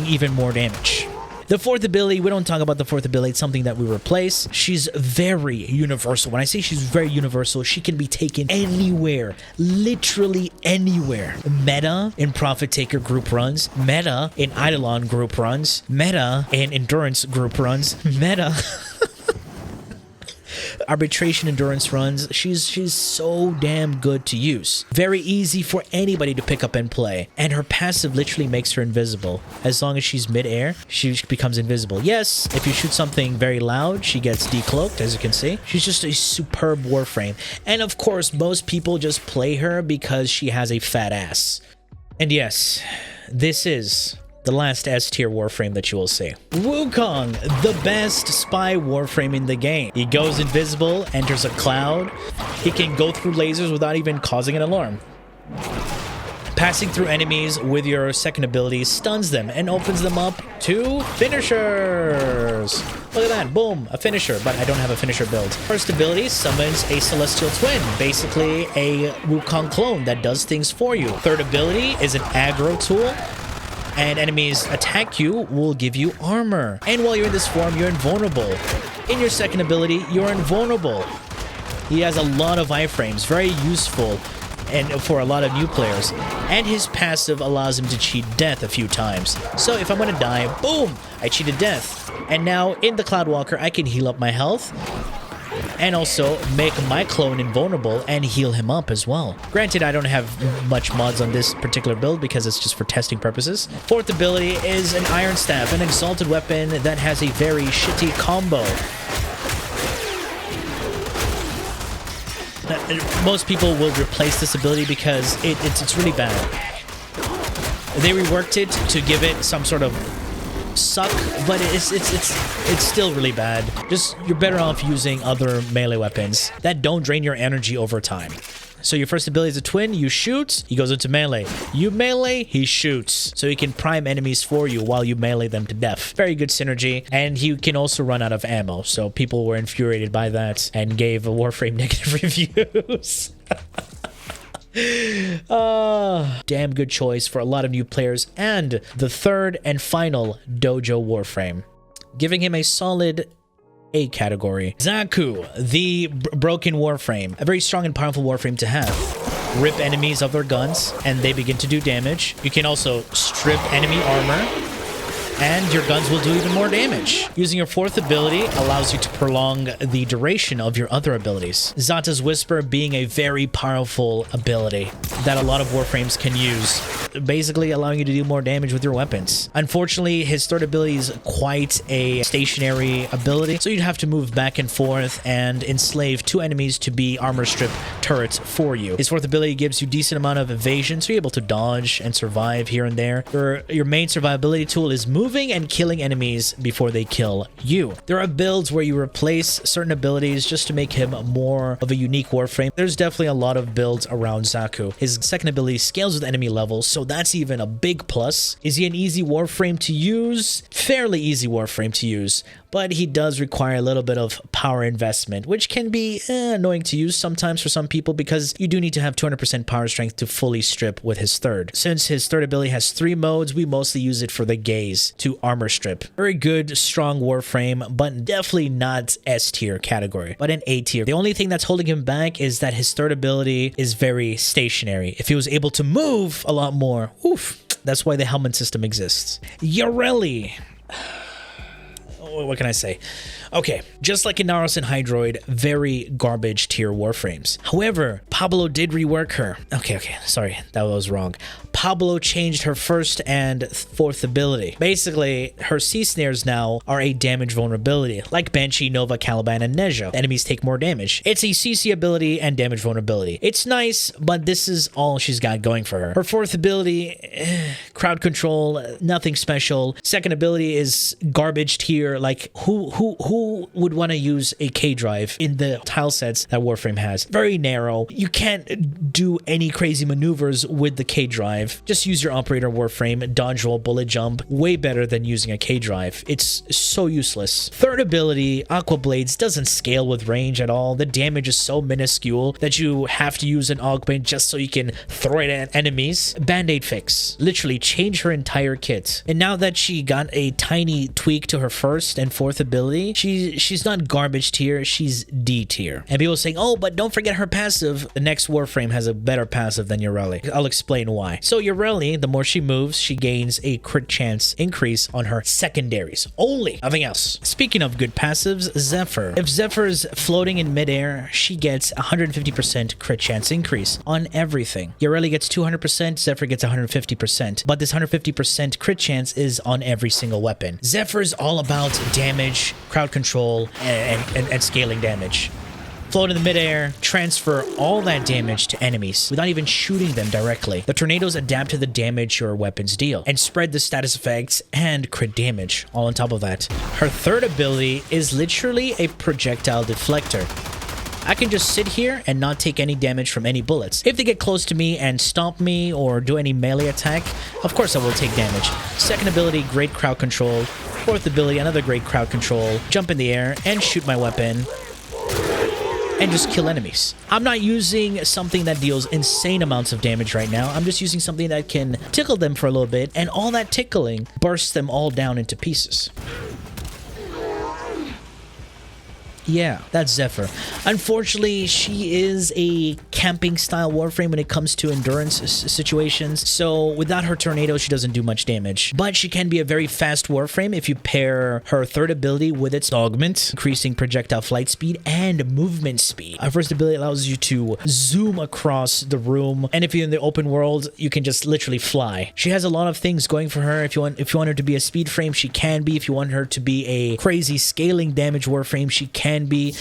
Speaker 1: even more damage. The fourth ability, we don't talk about the fourth ability. It's something that we replace. She's very universal. When I say she's very universal, she can be taken anywhere, literally anywhere. Meta in Profit Taker group runs, meta in Eidolon group runs, meta in Endurance group runs, meta... arbitration endurance runs. She's so damn good to use. Very easy for anybody to pick up and play. And her passive literally makes her invisible. As long as she's mid-air, she becomes invisible. Yes, if you shoot something very loud, she gets decloaked, as you can see. She's just a superb Warframe. And of course, most people just play her because she has a fat ass. And yes, this is the last S-tier Warframe that you will see. Wukong, the best spy Warframe in the game. He goes invisible, enters a cloud. He can go through lasers without even causing an alarm. Passing through enemies with your second ability stuns them and opens them up to finishers. Look at that, boom, a finisher, but I don't have a finisher build. First ability summons a Celestial Twin, basically a Wukong clone that does things for you. Third ability is an aggro tool, and enemies attack you will give you armor. And while you're in this form, you're invulnerable. In your second ability, you're invulnerable. He has a lot of iframes, very useful and for a lot of new players. And his passive allows him to cheat death a few times. So if I'm gonna die, boom, I cheated death. And now in the Cloudwalker, I can heal up my health and also make my clone invulnerable and heal him up as well. Granted, I don't have much mods on this particular build because it's just for testing purposes. Fourth ability is an Iron Staff, an exalted weapon that has a very shitty combo. Most people will replace this ability because it's really bad. They reworked it to give it some sort of suck, but it's still really bad. Just, you're better off using other melee weapons that don't drain your energy over time. So your first ability is a twin, you shoot, he goes into melee. You melee, he shoots. So he can prime enemies for you while you melee them to death. Very good synergy. And he can also run out of ammo. So people were infuriated by that and gave Warframe negative reviews. Damn good choice for a lot of new players. And the third and final Dojo Warframe, giving him a solid A category. Zaku, the broken Warframe. A very strong and powerful Warframe to have. Rip enemies of their guns and they begin to do damage. You can also strip enemy armor and your guns will do even more damage. Using your fourth ability allows you to prolong the duration of your other abilities. Zata's Whisper being a very powerful ability that a lot of Warframes can use, basically allowing you to do more damage with your weapons. Unfortunately, his third ability is quite a stationary ability, so you'd have to move back and forth and enslave two enemies to be armor strip turrets for you. His fourth ability gives you decent amount of evasion, so you're able to dodge and survive here and there. Your main survivability tool is movement, moving and killing enemies before they kill you. There are builds where you replace certain abilities just to make him more of a unique Warframe. There's definitely a lot of builds around Zaku. His second ability scales with enemy levels, so that's even a big plus. Is he an easy Warframe to use? Fairly easy Warframe to use, but he does require a little bit of power investment, which can be annoying to use sometimes for some people because you do need to have 200% power strength to fully strip with his third. Since his third ability has 3 modes, we mostly use it for the gaze to armor strip. Very good, strong Warframe, but definitely not S tier category, but an A tier. The only thing that's holding him back is that his third ability is very stationary. If he was able to move a lot more, oof, that's why the helmet system exists. Yareli. What can I say? Okay, just like INAROS and HYDROID, very garbage tier Warframes. However, Pablo did rework her. Okay, sorry, that was wrong. Pablo changed her first and fourth ability. Basically, her C snares now are a damage vulnerability, like BANSHEE, Nova, CALIBAN, and NEZHA. Enemies take more damage. It's a CC ability and damage vulnerability. It's nice, but this is all she's got going for her. Her fourth ability, crowd control, nothing special. Second ability is garbage tier. Like who would want to use a K drive in the tile sets that Warframe has? Very narrow. You can't do any crazy maneuvers with the K drive. Just use your operator Warframe, dodge roll, bullet jump. Way better than using a K drive. It's so useless. Third ability, Aqua Blades, doesn't scale with range at all. The damage is so minuscule that you have to use an augment just so you can throw it at enemies. Band-Aid fix. Literally change her entire kit. And now that she got a tiny tweak to her first and fourth ability, she's not garbage tier, she's D tier. And people saying, oh, but don't forget her passive. The next Warframe has a better passive than Yareli. I'll explain why. So Yareli, the more she moves, she gains a crit chance increase on her secondaries. Only. Nothing else. Speaking of good passives, Zephyr. If Zephyr's floating in midair, she gets 150% crit chance increase on everything. Yareli gets 200%, Zephyr gets 150%. But this 150% crit chance is on every single weapon. Zephyr's all about damage, crowd control, and scaling damage. Float in the midair, transfer all that damage to enemies without even shooting them directly. The tornadoes adapt to the damage your weapons deal and spread the status effects and crit damage all on top of that. Her third ability is literally a projectile deflector. I can just sit here and not take any damage from any bullets. If they get close to me and stomp me or do any melee attack, of course I will take damage. Second ability, great crowd control. Fourth ability, another great crowd control. Jump in the air and shoot my weapon and just kill enemies. I'm not using something that deals insane amounts of damage right now. I'm just using something that can tickle them for a little bit, and all that tickling bursts them all down into pieces. Yeah, that's Zephyr. Unfortunately, she is a camping style Warframe when it comes to endurance situations. So without her tornado, she doesn't do much damage. But she can be a very fast Warframe if you pair her third ability with its augment, increasing projectile flight speed and movement speed. Her first ability allows you to zoom across the room, and if you're in the open world, you can just literally fly. She has a lot of things going for her. If you want her to be a speed frame, she can be. If you want her to be a crazy scaling damage Warframe, she can be.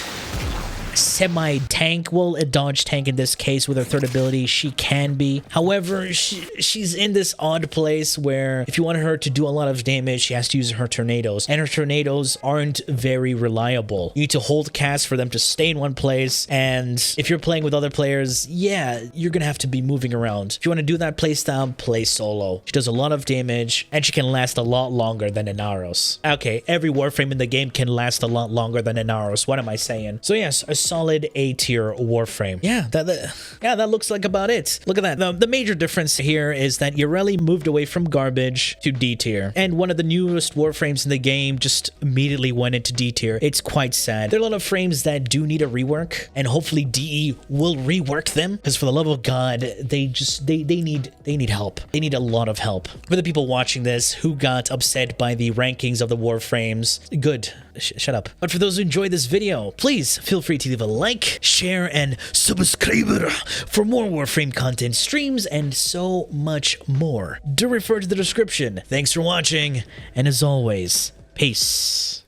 Speaker 1: Semi-tank, well, a dodge tank in this case with her third ability, she can be. However, she's in this odd place where if you want her to do a lot of damage, she has to use her tornadoes, and her tornadoes aren't very reliable. You need to hold cast for them to stay in one place, and if you're playing with other players, yeah, you're gonna have to be moving around. If you want to do that playstyle, play solo. She does a lot of damage, and she can last a lot longer than INAROS. Okay, every Warframe in the game can last a lot longer than INAROS. What am I saying? So yes, a solid A tier Warframe. Yeah, that looks like about it. Look at that. The major difference here is that Yareli moved away from garbage to D tier, and one of the newest Warframes in the game just immediately went into D tier. It's quite sad. There are a lot of frames that do need a rework, and hopefully DE will rework them, because for the love of God, they need help. They need a lot of help. For the people watching this who got upset by the rankings of the Warframes, good. Shut up. But for those who enjoyed this video, please feel free to leave a like, share, and subscribe for more Warframe content, streams, and so much more. Do refer to the description. Thanks for watching, and as always, peace.